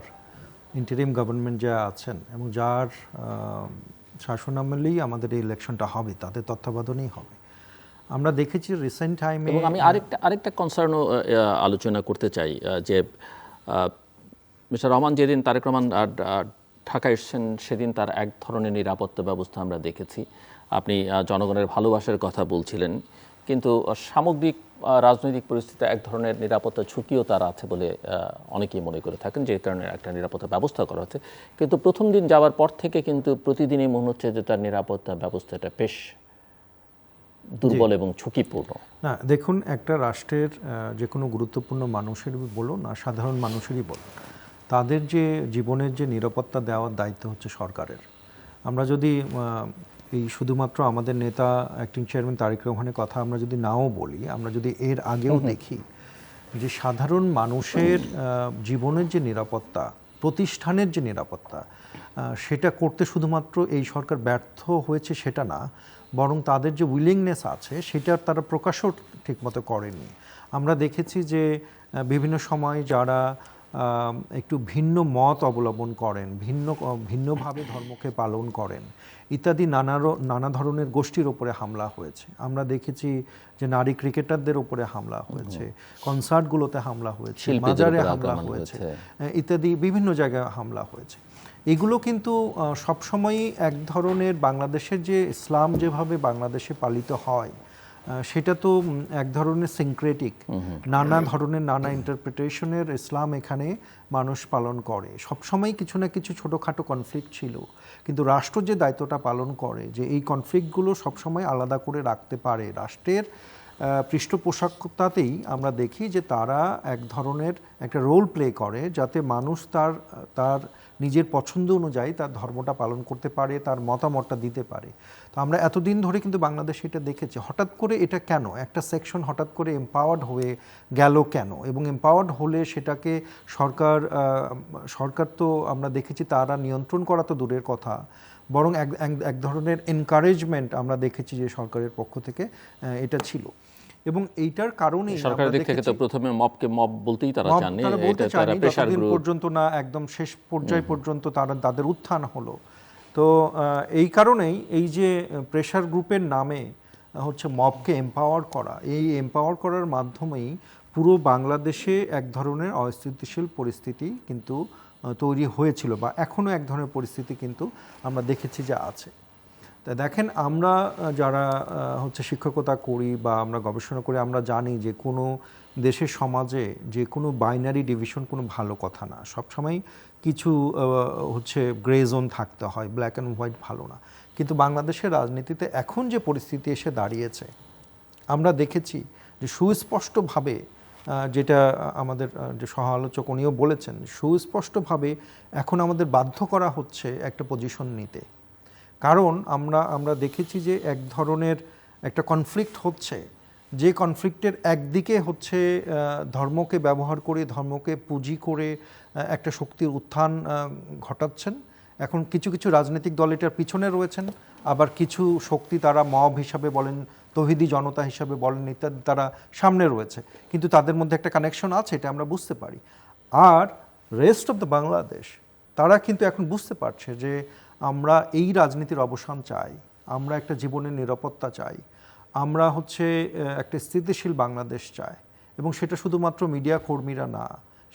ইন্টারিম গভর্নমেন্ট যা আছেন, এবং যার শাসনামলেই আমাদের এই ইলেকশনটা হবে, তাদের তত্ত্বাবধানেই হবে। আমরা দেখেছি রিসেন্ট টাইমে, এবং আমি আরেকটা কনসার্নও আলোচনা করতে চাই, যে মিস্টার রহমান যেদিন তারেক রহমান ঢাকা এসেছেন, সেদিন তার এক ধরনের নিরাপত্তা ব্যবস্থা আমরা দেখেছি। আপনি জনগণের ভালোবাসার কথা বলছিলেন, কিন্তু সামগ্রিক রাজনৈতিক পরিস্থিতিতে এক ধরনের নিরাপত্তা ঝুঁকিও তার আছে বলে অনেকেই মনে করে থাকেন, যে কারণে একটা নিরাপত্তা ব্যবস্থা করা হচ্ছে। কিন্তু প্রথম দিন যাওয়ার পর থেকে কিন্তু প্রতিদিনই মনে হচ্ছে যে তার নিরাপত্তা ব্যবস্থাটা বেশ দুর্বল এবং ঝুঁকিপূর্ণ। না, দেখুন, একটা রাষ্ট্রের যে কোনো গুরুত্বপূর্ণ মানুষেরই বলুন না, সাধারণ মানুষেরই বলুন, তাদের যে জীবনের যে নিরাপত্তা দেওয়ার দায়িত্ব হচ্ছে সরকারের। আমরা যদি এই শুধুমাত্র আমাদের নেতা অ্যাক্টিং চেয়ারম্যান তারেক রহমানের কথা আমরা যদি নাও বলি, আমরা যদি এর আগেও দেখি যে সাধারণ মানুষের জীবনের যে নিরাপত্তা, প্রতিষ্ঠানের যে নিরাপত্তা, সেটা করতে শুধুমাত্র এই সরকার ব্যর্থ হয়েছে সেটা না, বরং তাদের যে উইলিংনেস আছে সেটার তারা প্রকাশও ঠিকমতো করেনি। আমরা দেখেছি যে বিভিন্ন সময় যারা একটু ভিন্ন মত অবলম্বন করেন, ভিন্নভাবে ধর্মকে পালন করেন ইত্যাদি নানা ধরনের গোষ্ঠীর ওপরে হামলা হয়েছে। আমরা দেখেছি যে নারী ক্রিকেটারদের উপরে হামলা হয়েছে, কনসার্টগুলোতে হামলা হয়েছে, মাজারে হামলা হয়েছে ইত্যাদি বিভিন্ন জায়গায় হামলা হয়েছে। এগুলো কিন্তু সবসময়ই এক ধরনের বাংলাদেশের যে ইসলাম যেভাবে বাংলাদেশে পালিত হয় সেটা তো এক ধরনের সিনক্রেটিক, নানা ধরনের নানা ইন্টারপ্রিটেশনের ইসলাম এখানে মানুষ পালন করে। সবসময় কিছু না কিছু ছোটোখাটো কনফ্লিক্ট ছিল, কিন্তু রাষ্ট্র যে দায়িত্বটা পালন করে যে এই কনফ্লিক্টগুলো সবসময় আলাদা করে রাখতে পারে, রাষ্ট্রের পৃষ্ঠপোষকতাতেই আমরা দেখি যে তারা এক ধরনের একটা রোল প্লে করে যাতে মানুষ তার নিজের পছন্দ অনুযায়ী তার ধর্মটা পালন করতে পারে, তার মতামতটা দিতে পারে। তো আমরা এতদিন ধরে কিন্তু বাংলাদেশে এটা দেখেছি। হঠাৎ করে এটা কেন একটা সেকশন হঠাৎ করে এম্পাওয়ার্ড হয়ে গেল কেন, এবং এম্পাওয়ার্ড হলে সেটাকে সরকার তো আমরা দেখেছি তারা নিয়ন্ত্রণ করা তো দূরের কথা, বরং এক ধরনের এনকারেজমেন্ট আমরা দেখেছি যে সরকারের পক্ষ থেকে এটা ছিল। এবং এইটার কারণে সরকারের দিক থেকে তো প্রথমে মবকে মব বলতেই তারা চাননি, যতদিন পর্যন্ত না একদম শেষ পর্যায় পর্যন্ত তাদের উত্থান হলো। তো এই কারণেই এই যে প্রেশার গ্রুপের নামে হচ্ছে মবকে এম্পাওয়ার করা, এই এম্পাওয়ার করার মাধ্যমেই পুরো বাংলাদেশে এক ধরনের অস্থিতিশীল পরিস্থিতি কিন্তু তৈরি হয়েছিল, বা এখনও এক ধরনের পরিস্থিতি কিন্তু আমরা দেখেছি যে আছে। তা দেখেন, আমরা যারা হচ্ছে শিক্ষকতা করি বা আমরা গবেষণা করি, আমরা জানি যে কোনো দেশের সমাজে যে কোনো বাইনারি ডিভিশন কোনো ভালো কথা না। সবসময় কিছু হচ্ছে গ্রে জোন থাকতে হয়, ব্ল্যাক অ্যান্ড হোয়াইট ভালো না। কিন্তু বাংলাদেশের রাজনীতিতে এখন যে পরিস্থিতি এসে দাঁড়িয়েছে, আমরা দেখেছি যে সুস্পষ্টভাবে, যেটা আমাদের যে সহ আলোচক উনিও বলেছেন, সুস্পষ্টভাবে এখন আমাদের বাধ্য করা হচ্ছে একটা পজিশন নিতে। কারণ আমরা দেখেছি যে এক ধরনের একটা কনফ্লিক্ট হচ্ছে, যে কনফ্লিক্টের একদিকে হচ্ছে ধর্মকে ব্যবহার করে, ধর্মকে পুঁজি করে একটা শক্তির উত্থান ঘটাচ্ছেন। এখন কিছু কিছু রাজনৈতিক দল এটার পিছনে রয়েছেন, আবার কিছু শক্তি তারা মব হিসাবে বলেন, তৌহিদি জনতা হিসাবে বলেন ইত্যাদি, তারা সামনে রয়েছে, কিন্তু তাদের মধ্যে একটা কানেকশন আছে, এটা আমরা বুঝতে পারি। আর রেস্ট অফ দ্য বাংলাদেশ তারা কিন্তু এখন বুঝতে পারছে যে আমরা এই রাজনীতির অবসান চাই, আমরা একটা জীবনের নিরাপত্তা চাই, আমরা হচ্ছে একটা স্থিতিশীল বাংলাদেশ চাই। এবং সেটা শুধুমাত্র মিডিয়া কর্মীরা না,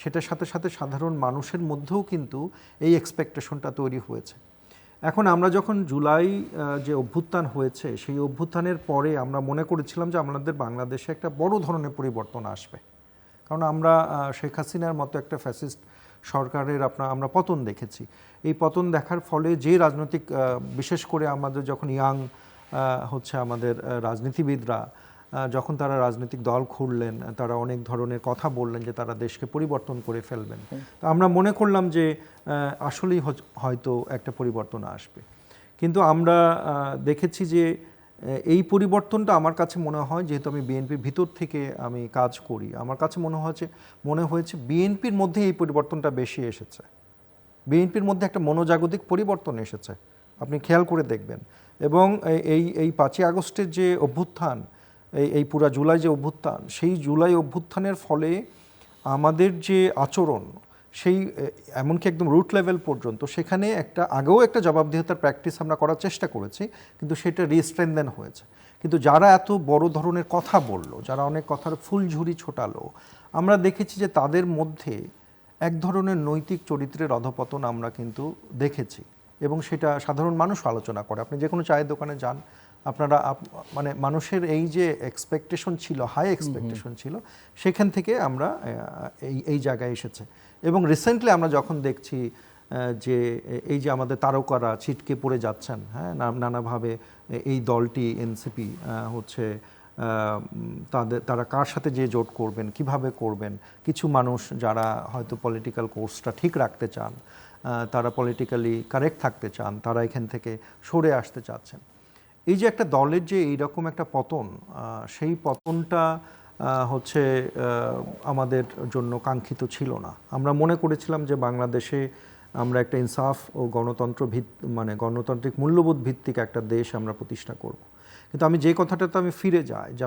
সেটার সাথে সাথে সাধারণ মানুষের মধ্যেও কিন্তু এই এক্সপেকটেশনটা তৈরি হয়েছে। এখন আমরা যখন জুলাই যে অভ্যুত্থান হয়েছে, সেই অভ্যুত্থানের পরে আমরা মনে করেছিলাম যে আমাদের বাংলাদেশে একটা বড় ধরনের পরিবর্তন আসবে, কারণ আমরা শেখ হাসিনার মতো একটা ফ্যাসিস্ট সরকারের আমরা পতন দেখেছি। এই পতন দেখার ফলে যে রাজনৈতিক, বিশেষ করে আমাদের যখন ইয়াং হচ্ছে আমাদের রাজনীতিবিদরা যখন তারা রাজনৈতিক দল খুললেন, তারা অনেক ধরনের কথা বললেন যে তারা দেশকে পরিবর্তন করে ফেলবেন। তো আমরা মনে করলাম যে আসলেই হয়তো একটা পরিবর্তন আসবে। কিন্তু আমরা দেখেছি যে এই পরিবর্তনটা আমার কাছে মনে হয়, যেহেতু আমি বিএনপির ভিতর থেকে আমি কাজ করি, আমার কাছে মনে হয়েছে বিএনপির মধ্যে এই পরিবর্তনটা বেশি এসেছে। বিএনপির মধ্যে একটা মনোজাগতিক পরিবর্তন এসেছে, আপনি খেয়াল করে দেখবেন। এবং এই 5ই আগস্টের যে অভ্যুত্থান, এই পুরা জুলাই যে অভ্যুত্থান, সেই জুলাই অভ্যুত্থানের ফলে আমাদের যে আচরণ, সেই এমনকি একদম রুট লেভেল পর্যন্ত, সেখানে আগেও একটা জবাবদিহিতার প্র্যাকটিস আমরা করার চেষ্টা করেছি, কিন্তু সেটা রিস্ট্রেনদেন হয়েছে। কিন্তু যারা এত বড় ধরনের কথা বলল, যারা অনেক কথার ফুলঝুরি ছোটালো, আমরা দেখেছি যে তাদের মধ্যে এক ধরনের নৈতিক চরিত্রের অধপতন আমরা কিন্তু দেখেছি, এবং সেটা সাধারণ মানুষ আলোচনা করে। আপনি যে কোনো চায়ের দোকানে যান, আপনারা মানে মানুষের এই যে এক্সপেকটেশন ছিল, হাই এক্সপেকটেশন ছিল, সেখান থেকে আমরা এই জায়গায় এসেছে। এবং রিসেন্টলি আমরা যখন দেখছি যে এই যে আমাদের তারকারা ছিটকে পড়ে যাচ্ছেন, হ্যাঁ, নানাভাবে এই দলটি এনসিপি হচ্ছে তারা কার সাথে যে জোট করবেন, কিভাবে করবেন, কিছু মানুষ যারা হয়তো পলিটিক্যাল কোর্সটা ঠিক রাখতে চান, তারা পলিটিক্যালি কারেক্ট থাকতে চান, তারা এখান থেকে সরে আসতে চাচ্ছেন। এই যে একটা দলের যে এইরকম একটা পতন, সেই পতনটা হচ্ছে আমাদের জন্য কাঙ্ক্ষিত ছিল না। আমরা মনে করেছিলাম যে বাংলাদেশে আমরা একটা ইনসাফ ও মানে গণতান্ত্রিক মূল্যবোধ ভিত্তিক একটা দেশ আমরা প্রতিষ্ঠা করব। কিন্তু আমি যে কথাটাতে আমি ফিরে যাই যে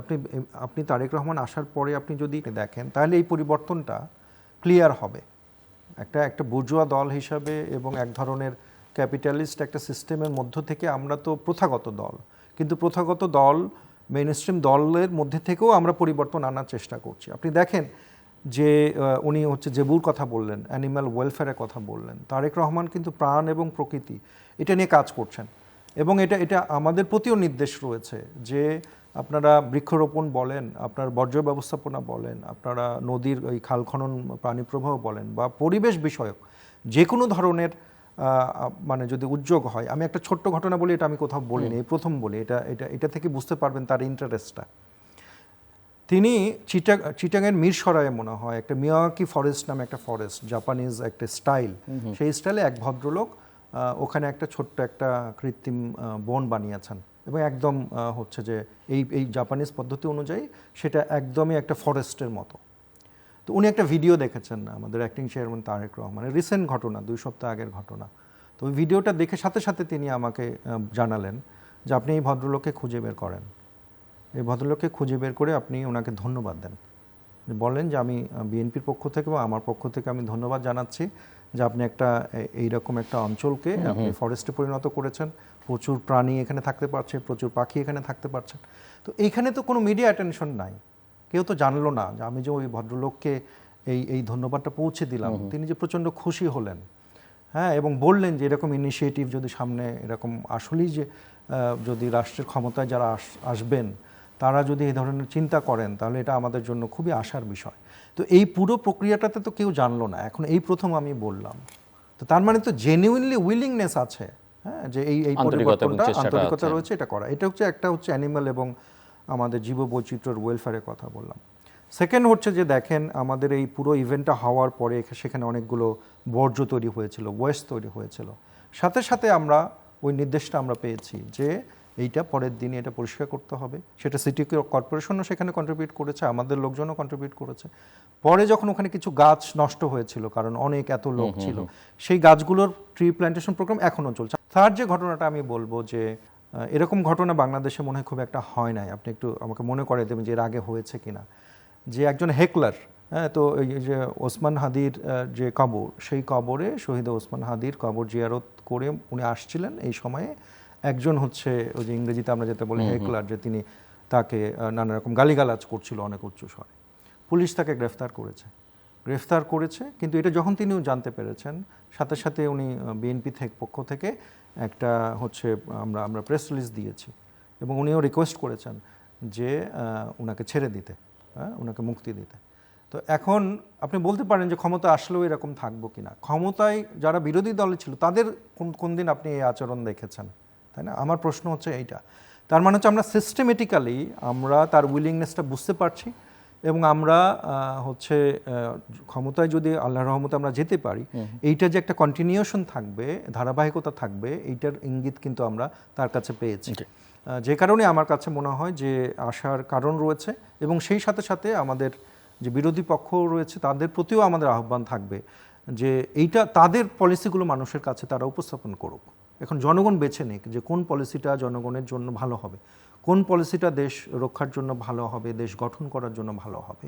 আপনি তারেক রহমান আসার পরে আপনি যদি দেখেন তাহলে এই পরিবর্তনটা ক্লিয়ার হবে। একটা বুর্জোয়া দল হিসাবে এবং এক ধরনের ক্যাপিটালিস্ট একটা সিস্টেমের মধ্য থেকে আমরা তো প্রথাগত দল, কিন্তু প্রথাগত দল মেইনস্ট্রিম দলের মধ্যে থেকেও আমরা পরিবর্তন আনার চেষ্টা করছি। আপনি দেখেন যে উনি হচ্ছে জেবুর কথা বললেন, অ্যানিম্যাল ওয়েলফেয়ারের কথা বললেন, তারেক রহমান কিন্তু প্রাণ এবং প্রকৃতি এটা নিয়ে কাজ করছেন এবং এটা আমাদের প্রতিও নির্দেশ রয়েছে যে আপনারা বৃক্ষরোপণ বলেন, আপনার বর্জ্য ব্যবস্থাপনা বলেন, আপনারা নদীর ওই খাল খনন পানি প্রবাহ বলেন বা পরিবেশ বিষয়ক যে কোনো ধরনের মানে যদি উদ্যোগ হয়। আমি একটা ছোট্ট ঘটনা বলি, এটা আমি কোথাও বলিনি, এই প্রথম বলি, এটা থেকে বুঝতে পারবেন তার ইন্টারেস্টটা। তিনি চিটাগাংয়ের মিরসরাইয়ে মনে হয় একটা মিয়াওয়াকি ফরেস্ট নামে একটা ফরেস্ট, জাপানিজ একটা স্টাইল, সেই স্টাইলে এক ভদ্রলোক ওখানে একটা ছোট্ট একটা কৃত্রিম বন বানিয়েছেন এবং একদম হচ্ছে যে এই জাপানিজ পদ্ধতি অনুযায়ী সেটা একদমই একটা ফরেস্টের মতো। তো উনি একটা ভিডিও দেখেছেন আমাদের অ্যাক্টিং চেয়ারম্যান তারেক রহমানের, রিসেন্ট ঘটনা, 2 সপ্তাহ আগের ঘটনা। তো ওই ভিডিওটা দেখে সাথে সাথে তিনি আমাকে জানালেন যে আপনি এই ভদ্রলোককে খুঁজে বের করেন, এই ভদ্রলোককে খুঁজে বের করে আপনি ওনাকে ধন্যবাদ দেন, বলেন যে আমি বিএনপির পক্ষ থেকে বা আমার পক্ষ থেকে আমি ধন্যবাদ জানাচ্ছি যে আপনি এইরকম একটা অঞ্চলকে আপনি ফরেস্টে পরিণত করেছেন, প্রচুর প্রাণী এখানে থাকতে পারছে, প্রচুর পাখি এখানে থাকতে পারছেন। তো এইখানে তো কোনো মিডিয়া অ্যাটেনশন নাই, কেউ তো জানলো না যে আমি যে ওই ভদ্রলোককে এই ধন্যবাদটা পৌঁছে দিলাম। তিনি যে প্রচণ্ড খুশি হলেন, হ্যাঁ, এবং বললেন যে এরকম ইনিশিয়েটিভ যদি সামনে এরকম আসলেই যে যদি রাষ্ট্রের ক্ষমতায় যারা আসবেন তারা যদি এই ধরনের চিন্তা করেন তাহলে এটা আমাদের জন্য খুবই আশার বিষয়। তো এই পুরো প্রক্রিয়াটাতে তো কেউ জানলো না, এখন এই প্রথম আমি বললাম। তো তার মানে তো জেনুইনলি উইলিংনেস আছে, হ্যাঁ, যে এই পরিবর্তনটা, আন্তরিকতা রয়েছে এটা করা। এটা হচ্ছে একটা হচ্ছে অ্যানিম্যাল এবং আমাদের জীববৈচিত্র্যের ওয়েলফেয়ারের কথা বললাম। সেকেন্ড হচ্ছে যে দেখেন আমাদের এই পুরো ইভেন্টটা হওয়ার পরে সেখানে অনেকগুলো বর্জ্য তৈরি হয়েছিল, ওয়েস্ট তৈরি হয়েছিল। সাথে সাথে আমরা ওই নির্দেশটা আমরা পেয়েছি যে এইটা পরের দিনে এটা পরিষ্কার করতে হবে। সেটা সিটি কর্পোরেশনও সেখানে কন্ট্রিবিউট করেছে, আমাদের লোকজনও কন্ট্রিবিউট করেছে। পরে যখন ওখানে কিছু গাছ নষ্ট হয়েছিল কারণ এত লোক ছিল, সেই গাছগুলোর ট্রি প্ল্যান্টেশন প্রোগ্রাম এখনও চলছে। থার্ড যে ঘটনাটা আমি বলবো যে এরকম ঘটনা বাংলাদেশে মনে হয় খুব একটা হয় নাই, আপনি একটু আমাকে মনে করে দেবেন যে এর আগে হয়েছে কিনা, যে একজন হেকলার, হ্যাঁ, তো এই যে ওসমান হাদির যে কবর, সেই কবরে শহীদ ওসমান হাদির কবর জিয়ারত করে উনি আসছিলেন, এই সময়ে একজন হচ্ছে ওই যে ইংরেজিতে আমরা যেটা বলি হেকলার, যে তিনি তাকে নানা রকম গালিগালাজ করছিল অনেক উচ্চ স্বরে। পুলিশ তাকে গ্রেফতার করেছে, কিন্তু এটা যখন তিনিও জানতে পেরেছেন সাথে সাথে উনি বিএনপি পক্ষ থেকে একটা হচ্ছে আমরা প্রেস রিলিজ দিয়েছি এবং উনিও রিকোয়েস্ট করেছেন যে ওনাকে ছেড়ে দিতে, হ্যাঁ, ওনাকে মুক্তি দিতে। তো এখন আপনি বলতে পারেন যে ক্ষমতা আসলেও এরকম থাকবো কিনা। ক্ষমতায় যারা বিরোধী দলে ছিল তাদের কোন দিন আপনি এই আচরণ দেখেছেন, তাই না? আমার প্রশ্ন হচ্ছে এইটা। তার মানে হচ্ছে আমরা সিস্টেমেটিক্যালি আমরা তার উইলিংনেসটা বুঝতে পারছি এবং আমরা হচ্ছে ক্ষমতায় যদি আল্লাহর রহমতে আমরা যেতে পারি, এইটা যে একটা কন্টিনিউশন থাকবে, ধারাবাহিকতা থাকবে, এইটার ইঙ্গিত কিন্তু আমরা তার কাছে পেয়েছি। যে কারণে আমার কাছে মনে হয় যে আসার কারণ রয়েছে এবং সেই সাথে সাথে আমাদের যে বিরোধী পক্ষ রয়েছে তাদের প্রতিও আমাদের আহ্বান থাকবে যে এইটা তাদের পলিসিগুলো মানুষের কাছে তারা উপস্থাপন করুক। এখন জনগণ বেছে নিক যে কোন পলিসিটা জনগণের জন্য ভালো হবে, কোন পলিসিটা দেশ রক্ষার জন্য ভালো হবে, দেশ গঠন করার জন্য ভালো হবে,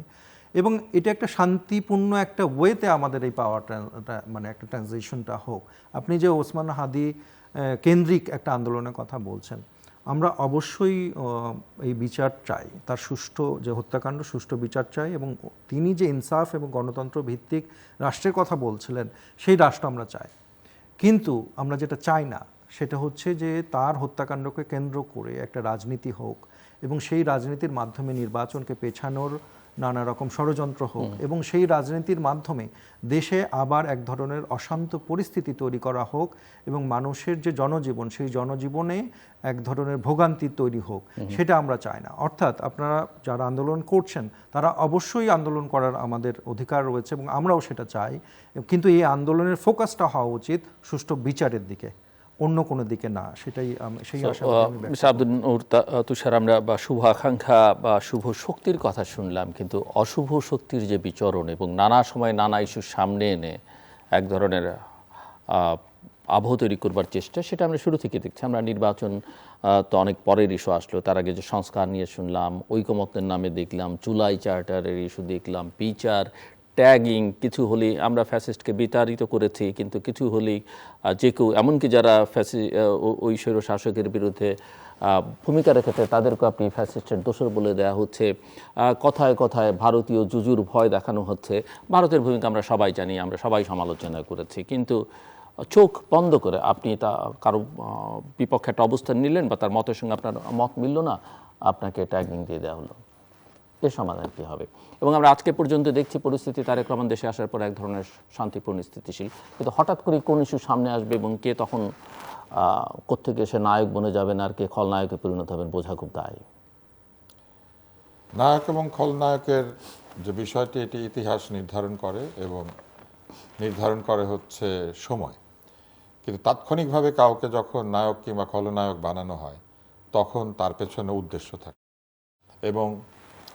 এবং এটা একটা শান্তিপূর্ণ একটা ওয়েতে আমাদের এই পাওয়ারটা মানে একটা ট্রানজিশনটা হোক। আপনি যে ওসমান হাদি কেন্দ্রিক একটা আন্দোলনের কথা বলছেন, আমরা অবশ্যই এই বিচার চাই, তার সুষ্ঠু যে হত্যাকাণ্ড সুষ্ঠু বিচার চাই, এবং তিনি যে ইনসাফ এবং গণতন্ত্র ভিত্তিক রাষ্ট্রের কথা বলছিলেন সেই রাষ্ট্র আমরা চাই। কিন্তু আমরা যেটা চাই না সেটা হচ্ছে যে তার হত্যাকাণ্ডকে কেন্দ্র করে একটা রাজনীতি হোক এবং সেই রাজনীতির মাধ্যমে নির্বাচনকে পেছানোর নানা রকম ষড়যন্ত্র হোক এবং সেই রাজনীতির মাধ্যমে দেশে আবার এক ধরনের অশান্ত পরিস্থিতি তৈরি করা হোক এবং মানুষের যে জনজীবন সেই জনজীবনে এক ধরনের ভোগান্তি তৈরি হোক, সেটা আমরা চাই না। অর্থাৎ আপনারা যারা আন্দোলন করছেন তারা অবশ্যই আন্দোলন করার আমাদের অধিকার রয়েছে এবং আমরাও সেটা চাই, কিন্তু এই আন্দোলনের ফোকাসটা হওয়া উচিত সুষ্ঠু বিচারের দিকে, অন্য কোনো দিকে না। সেটাই সেই আশাবাদ আমি ব্যক্ত মিস্টার আব্দুল নূর তুষার, আমরা বা শুভ আকাঙ্ক্ষা বা শুভ শক্তির কথা শুনলাম, কিন্তু অশুভ শক্তির যে বিচরণ এবং নানা সময় নানা ইস্যু সামনে এনে এক ধরনের আবহ তৈরি করবার চেষ্টা, সেটা আমরা শুরু থেকে দেখছি। আমরা নির্বাচন তো অনেক পরের ইস্যু আসলো, তার আগে যে সংস্কার নিয়ে শুনলাম, ঐকমত্যের নামে দেখলাম, জুলাই চার্টারের ইস্যু দেখলাম, বিচার, ট্যাগিং, কিছু হলেই আমরা ফ্যাসিস্টকে বিতাড়িত করেছি, কিন্তু কিছু হলেই যে কেউ, এমনকি যারা ওই স্বৈর শাসকের বিরুদ্ধে ভূমিকা রেখেছে তাদেরকে আপনি ফ্যাসিস্টের দোষর বলে দেওয়া হচ্ছে। কথায় কথায় ভারতীয় জুজুর ভয় দেখানো হচ্ছে। ভারতের ভূমিকা আমরা সবাই জানি, আমরা সবাই সমালোচনা করেছি, কিন্তু চোখ বন্ধ করে আপনি তা কারো বিপক্ষে একটা অবস্থান নিলেন বা তার মতের সঙ্গে আপনার মত মিলল না, আপনাকে ট্যাগিং দিয়ে দেওয়া হলো। এর সমাধান কী হবে? এবং আমরা আজকে পর্যন্ত দেখছি পরিস্থিতি তারেক রহমান দেশে আসার পর এক ধরনের শান্তিপূর্ণ স্থিতিশীল, কিন্তু হঠাৎ করে কোন ইস্যু সামনে আসবে এবং কে তখন কোত্থেকে সে নায়ক বনে যাবেন আর কে খলনায়কে পরিণত হবেন বোঝা খুব দায়। নায়ক এবং খলনায়কের যে বিষয়টি, এটি ইতিহাস নির্ধারণ করে এবং নির্ধারণ করে হচ্ছে সময়। কিন্তু তাৎক্ষণিকভাবে কাউকে যখন নায়ক কিংবা খলনায়ক বানানো হয় তখন তার পেছনে উদ্দেশ্য থাকে, এবং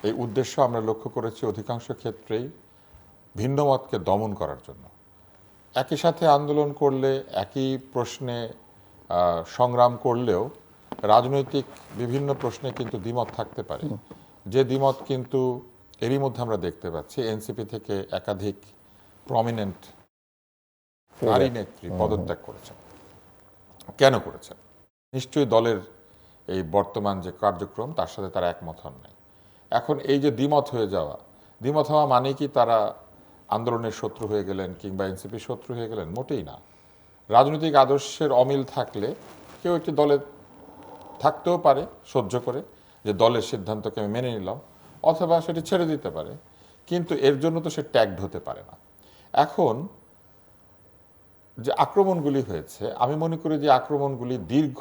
এই উদ্দেশ্য আমরা লক্ষ্য করেছি অধিকাংশ ক্ষেত্রেই ভিন্ন মতকে দমন করার জন্য। একই সাথে আন্দোলন করলে, একই প্রশ্নে সংগ্রাম করলেও রাজনৈতিক বিভিন্ন প্রশ্নে কিন্তু দ্বিমত থাকতে পারে, যে দ্বিমত কিন্তু এরই মধ্যে আমরা দেখতে পাচ্ছি এনসিপি থেকে একাধিক প্রমিনেন্ট নারী নেত্রী পদত্যাগ করেছেন। কেন করেছেন? নিশ্চয়ই দলের এই বর্তমান যে কার্যক্রম তার সাথে তারা একমত হন নাই। এখন এই যে দ্বিমত হয়ে যাওয়া, দ্বিমত হওয়া মানে কি তারা আন্দোলনের শত্রু হয়ে গেলেন কিংবা এনসিপির শত্রু হয়ে গেলেন? মোটেই না। রাজনৈতিক আদর্শের অমিল থাকলে কেউ একটি দলে থাকতেও পারে সহ্য করে, যে দলের সিদ্ধান্তকে আমি মেনে নিলাম, অথবা সেটি ছেড়ে দিতে পারে, কিন্তু এর জন্য তো সে ট্যাগড হতে পারে না। এখন যে আক্রমণগুলি হয়েছে, আমি মনে করি যে আক্রমণগুলি দীর্ঘ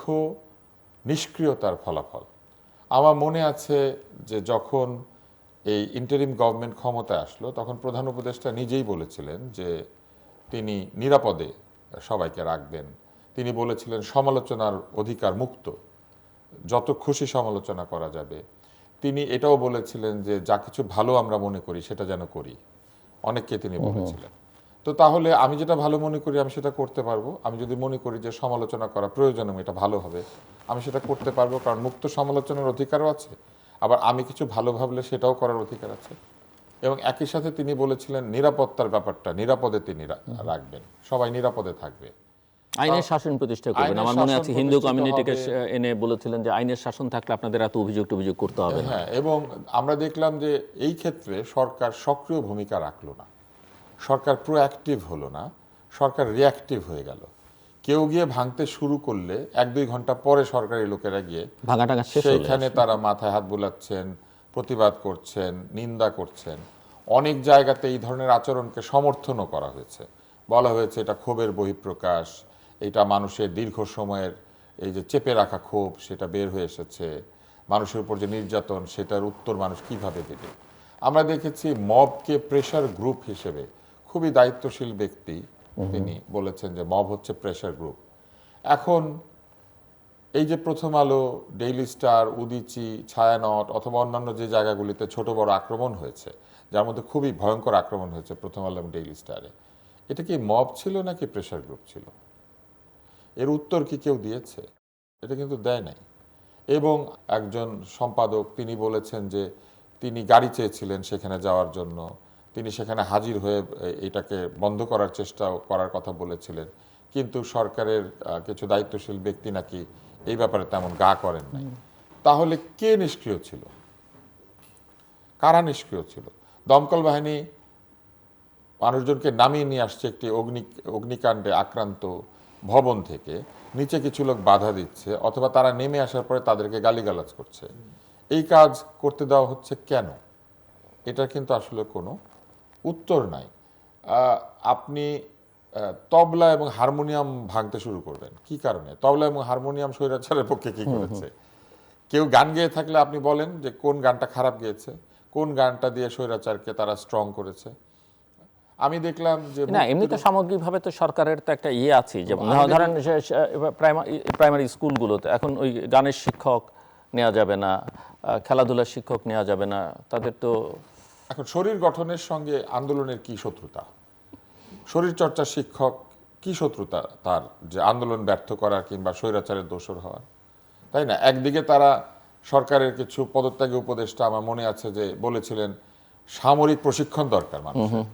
নিষ্ক্রিয়তার ফলাফল। আমার মনে আছে যে যখন এই ইন্টারিম গভর্নমেন্ট ক্ষমতায় আসলো তখন প্রধান উপদেষ্টা নিজেই বলেছিলেন যে তিনি নিরাপদে সবাইকে রাখবেন। তিনি বলেছিলেন সমালোচনার অধিকার মুক্ত, যত খুশি সমালোচনা করা যাবে। তিনি এটাও বলেছিলেন যে যা কিছু ভালো আমরা মনে করি সেটা যেন করি, অনেককে তিনি বলেছিলেন। তো তাহলে আমি যেটা ভালো মনে করি আমি সেটা করতে পারবো। আমি যদি মনে করি যে সমালোচনা করা প্রয়োজন এবং এটা ভালো হবে, আমি সেটা করতে পারবো, কারণ মুক্ত সমালোচনার অধিকারও আছে, আবার আমি কিছু ভালো ভাবলে সেটাও করার অধিকার আছে। এবং একই সাথে তিনি বলেছিলেন নিরাপত্তার ব্যাপারটা নিরাপদে তিনি রাখবেন, সবাই নিরাপদে থাকবে, আইনের শাসন প্রতিষ্ঠা করবেন। আমার মনে আছে হিন্দু কমিউনিটিকে এনে বলেছিলেন যে আইনের শাসন থাকলে আপনাদের এত অভিযোগ করতে হবে না। হ্যাঁ, এবং আমরা দেখলাম যে এই ক্ষেত্রে সরকার সক্রিয় ভূমিকা রাখলো না, সরকার প্রোঅ্যাক্টিভ হলো না, সরকার রিঅ্যাক্টিভ হয়ে গেল। কেউ গিয়ে ভাঙতে শুরু করলে 1-2 ঘন্টা পরে সরকারি লোকেরা গিয়ে সেইখানে তারা মাথায় হাত বুলাচ্ছেন, প্রতিবাদ করছেন, নিন্দা করছেন। অনেক জায়গাতে এই ধরনের আচরণকে সমর্থনও করা হয়েছে, বলা হয়েছে এটা ক্ষোভের বহিঃপ্রকাশ, এটা মানুষের দীর্ঘ সময়ের এই যে চেপে রাখা ক্ষোভ সেটা বের হয়ে এসেছে, মানুষের উপর যে নির্যাতন সেটার উত্তর মানুষ কিভাবে দেবে। আমরা দেখেছি মবকে প্রেশার গ্রুপ হিসেবে খুবই দায়িত্বশীল ব্যক্তি তিনি বলেছেন যে মব হচ্ছে প্রেশার গ্রুপ। এখন এই যে প্রথম আলো, ডেইলি স্টার, উদীচি, ছায়ানট অথবা অন্যান্য যে জায়গাগুলিতে ছোট বড় আক্রমণ হয়েছে, যার মধ্যে খুবই ভয়ঙ্কর আক্রমণ হয়েছে প্রথম আলো এবং ডেইলি স্টারে, এটা কি মব ছিল নাকি প্রেশার গ্রুপ ছিল? এর উত্তর কি কেউ দিয়েছে? এটা কিন্তু দেয় নাই। এবং একজন সম্পাদক তিনি বলেছেন যে তিনি গাড়ি চেয়েছিলেন সেখানে যাওয়ার জন্য, তিনি সেখানে হাজির হয়ে এটাকে বন্ধ করার চেষ্টা করার কথা বলেছিলেন, কিন্তু সরকারের কিছু দায়িত্বশীল ব্যক্তি নাকি এই ব্যাপারে তেমন গা করেন নাই। তাহলে কে নিষ্ক্রিয় ছিল? কারা নিষ্ক্রিয় ছিল? দমকল বাহিনী মানুষজনকে নামিয়ে নিয়ে আসছে একটি অগ্নিকাণ্ডে আক্রান্ত ভবন থেকে নিচে কিছু লোক বাধা দিচ্ছে, অথবা তারা নেমে আসার পরে তাদেরকে গালিগালাজ করছে, এই কাজ করতে দেওয়া হচ্ছে কেন? এটা কিন্তু আসলে কোনো উত্তর নাই। আপনি তবলা এবং হারমোনিয়াম ভাঙতে শুরু করবেন কি কারণে? তবলা এবং হারমোনিয়াম স্বৈরাচারের পক্ষে কি করেছে? কেউ গান গেয়ে থাকলে আপনি বলেন যে কোন গানটা খারাপ গেয়েছে, কোন গানটা দিয়ে স্বৈরাচারকে তারা স্ট্রং করেছে। আমি দেখলাম যে না, এমনি তো সামগ্রিকভাবে তো সরকারের তো একটা ইয়ে আছে, যেমন ধরেন প্রাইমারি স্কুলগুলোতে এখন ওই গানের শিক্ষক নেওয়া যাবে না, খেলাধুলার শিক্ষক নেওয়া যাবে না, তাদের তো এখন শরীর গঠনের সঙ্গে আন্দোলনের কি শত্রুতা? শরীরচর্চা শিক্ষক কি শত্রুতা তার যে আন্দোলন ব্যর্থ করার কিংবা স্বৈরাচারের দোসর হওয়ার? তাই না? একদিকে তারা সরকারের কিছু পদত্যাগী উপদেষ্টা, আমার মনে আছে যে বলেছিলেন সামরিক প্রশিক্ষণ দরকার মানুষের,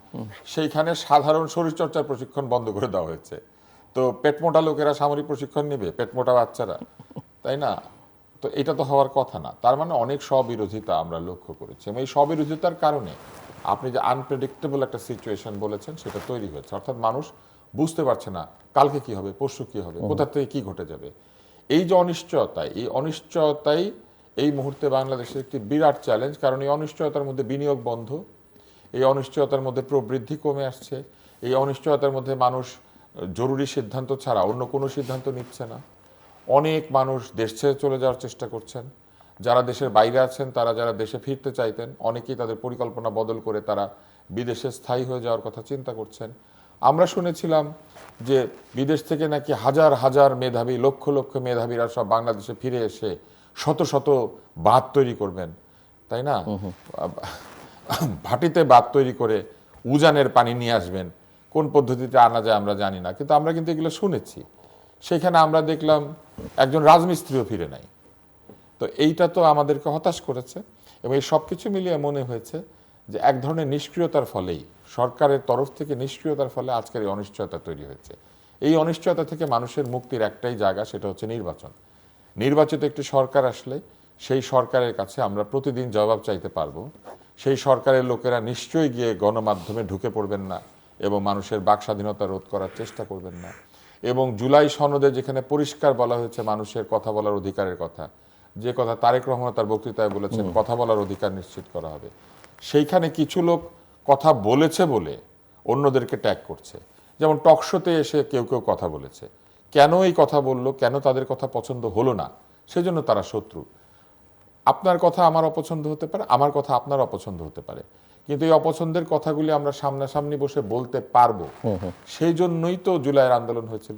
সেইখানে সাধারণ শরীরচর্চার প্রশিক্ষণ বন্ধ করে দেওয়া হয়েছে। তো পেটমোটা লোকেরা সামরিক প্রশিক্ষণ নেবে, পেটমোটা বাচ্চারা, তাই না? তো এটা তো হওয়ার কথা না। তার মানে অনেক স্ববিরোধিতা আমরা লক্ষ্য করেছি, এবং এই স্ববিরোধিতার কারণে আপনি যে আনপ্রেডিক্টেবল একটা সিচুয়েশন বলেছেন সেটা তৈরি হয়েছে। অর্থাৎ মানুষ বুঝতে পারছে না কালকে কি হবে, পরশু কি হবে, কোথা থেকে কি ঘটে যাবে। এই যে অনিশ্চয়তা, এই অনিশ্চয়তাই এই মুহূর্তে বাংলাদেশের একটি বিরাট চ্যালেঞ্জ। কারণ এই অনিশ্চয়তার মধ্যে বিনিয়োগ বন্ধ, এই অনিশ্চয়তার মধ্যে প্রবৃদ্ধি কমে আসছে, এই অনিশ্চয়তার মধ্যে মানুষ জরুরি সিদ্ধান্ত ছাড়া অন্য কোনো সিদ্ধান্ত নিচ্ছে না। অনেক মানুষ দেশ ছেড়ে চলে যাওয়ার চেষ্টা করছেন। যারা দেশের বাইরে আছেন, তারা যারা দেশে ফিরতে চাইতেন, অনেকেই তাদের পরিকল্পনা বদল করে তারা বিদেশে স্থায়ী হয়ে যাওয়ার কথা চিন্তা করছেন। আমরা শুনেছিলাম যে বিদেশ থেকে নাকি হাজার হাজার মেধাবী, লক্ষ লক্ষ মেধাবীরা সব বাংলাদেশে ফিরে এসে শত শত বাঁধ তৈরি করবেন, তাই না? ভাটিতে বাঁধ তৈরি করে উজানের পানি নিয়ে আসবেন। কোন পদ্ধতিতে আনা যায় আমরা জানি না, কিন্তু আমরা কিন্তু এগুলো শুনেছি। সেখানে আমরা দেখলাম একজন রাজমিস্ত্রিও ফিরে নাই। তো এইটা তো আমাদেরকে হতাশ করেছে, এবং এই সব কিছু মিলিয়ে মনে হয়েছে যে এক ধরনের নিষ্ক্রিয়তার ফলেই, সরকারের তরফ থেকে নিষ্ক্রিয়তার ফলে আজকের এই অনিশ্চয়তা তৈরি হয়েছে। এই অনিশ্চয়তা থেকে মানুষের মুক্তির একটাই জায়গা, সেটা হচ্ছে নির্বাচন। নির্বাচিত একটি সরকার আসলে সেই সরকারের কাছে আমরা প্রতিদিন জবাব চাইতে পারবো। সেই সরকারের লোকেরা নিশ্চয়ই গিয়ে গণমাধ্যমে ঢুকে পড়বেন না এবং মানুষের বাক স্বাধীনতা রোধ করার চেষ্টা করবেন না। এবং জুলাই সনদে যেখানে পরিষ্কার বলা হয়েছে মানুষের কথা বলার অধিকারের কথা, যে কথা তারেক রহমান তার বক্তৃতায় বলেছেন কথা বলার অধিকার নিশ্চিত করা হবে, সেইখানে কিছু লোক কথা বলেছে বলে অন্যদেরকে ট্যাগ করছে। যেমন টকশোতে এসে কেউ কেউ কথা বলেছে, কেন এই কথা বললো, কেন তাদের কথা পছন্দ হলো না, সেজন্য তারা শত্রু। আপনার কথা আমার অপছন্দ হতে পারে, আমার কথা আপনার অপছন্দ হতে পারে, কিন্তু এই অপছন্দের কথাগুলি আমরা সামনাসামনি বসে বলতে পারবো, সেই জন্যই তো জুলাইয়ের আন্দোলন হয়েছিল।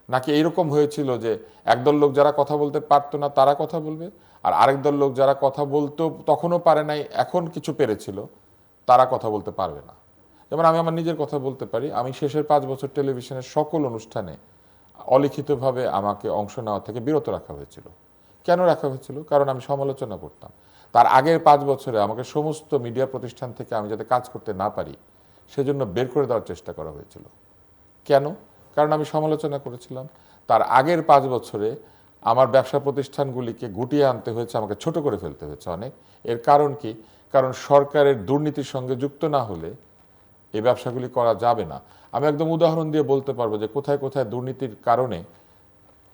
নাকি এইরকম হয়েছিল যে একদল লোক যারা কথা বলতে পারতো না তারা কথা বলবে, আর আরেক দল লোক যারা কথা বলতো তখনও পারে নাই, এখন কিছু পেরেছিল, তারা কথা বলতে পারবে না? যেমন আমি আমার নিজের কথা বলতে পারি, আমি শেষের 5 বছর টেলিভিশনের সকল অনুষ্ঠানে অলিখিতভাবে আমাকে অংশ নেওয়া থেকে বিরত রাখা হয়েছিল। কেন রাখা হয়েছিল? কারণ আমি সমালোচনা করতাম। তার আগের 5 বছরে আমাকে সমস্ত মিডিয়া প্রতিষ্ঠান থেকে আমি যাতে কাজ করতে না পারি সেজন্য বের করে দেওয়ার চেষ্টা করা হয়েছিল। কেন? কারণ আমি সমালোচনা করেছিলাম। তার আগের 5 বছরে আমার ব্যবসা প্রতিষ্ঠানগুলিকে গুটিয়ে আনতে হয়েছে, আমাকে ছোট করে ফেলতে হয়েছে অনেক। এর কারণ কি? কারণ সরকারের দুর্নীতির সঙ্গে যুক্ত না হলে এই ব্যবসাগুলি করা যাবে না। আমি একদম উদাহরণ দিয়ে বলতে পারবো যে কোথায় কোথায় দুর্নীতির কারণে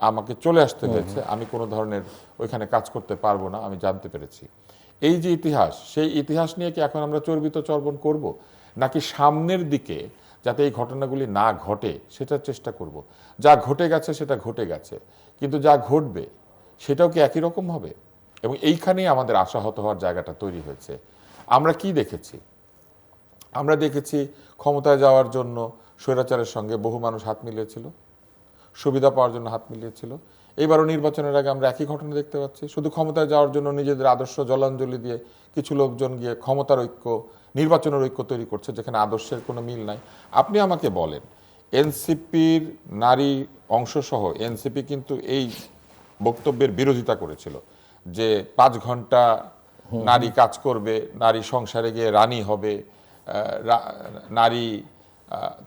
আমাকে চলে আসতে হয়েছে, আমি কোনো ধরনের ওইখানে কাজ করতে পারবো না, আমি জানতে পেরেছি। এই যে ইতিহাস, সেই ইতিহাস নিয়ে কি এখন আমরা চর্বিত চর্বণ করব, নাকি সামনের দিকে যাতে এই ঘটনাগুলি না ঘটে সেটার চেষ্টা করব? যা ঘটে গেছে সেটা ঘটে গেছে, কিন্তু যা ঘটবে সেটাও কি একই রকম হবে? এবং এইখানেই আমাদের আশাহত হওয়ার জায়গাটা তৈরি হয়েছে। আমরা কি দেখেছি? আমরা দেখেছি ক্ষমতায় যাওয়ার জন্য স্বৈরাচারের সঙ্গে বহু মানুষ হাত মিলিয়েছিল, সুবিধা পাওয়ার জন্য হাত মিলিয়েছিল। এবারও নির্বাচনের আগে আমরা একই ঘটনা দেখতে পাচ্ছি। শুধু ক্ষমতায় যাওয়ার জন্য নিজেদের আদর্শ জলাঞ্জলি দিয়ে কিছু লোকজন গিয়ে ক্ষমতার ঐক্য, নির্বাচনের ঐক্য তৈরি করছে, যেখানে আদর্শের কোনো মিল নাই। আপনি আমাকে বলেন, এনসিপির নারী অংশসহ এনসিপি কিন্তু এই বক্তব্যের বিরোধিতা করেছিল যে 5 ঘন্টা নারী কাজ করবে, নারী সংসারে গিয়ে রানী হবে, নারী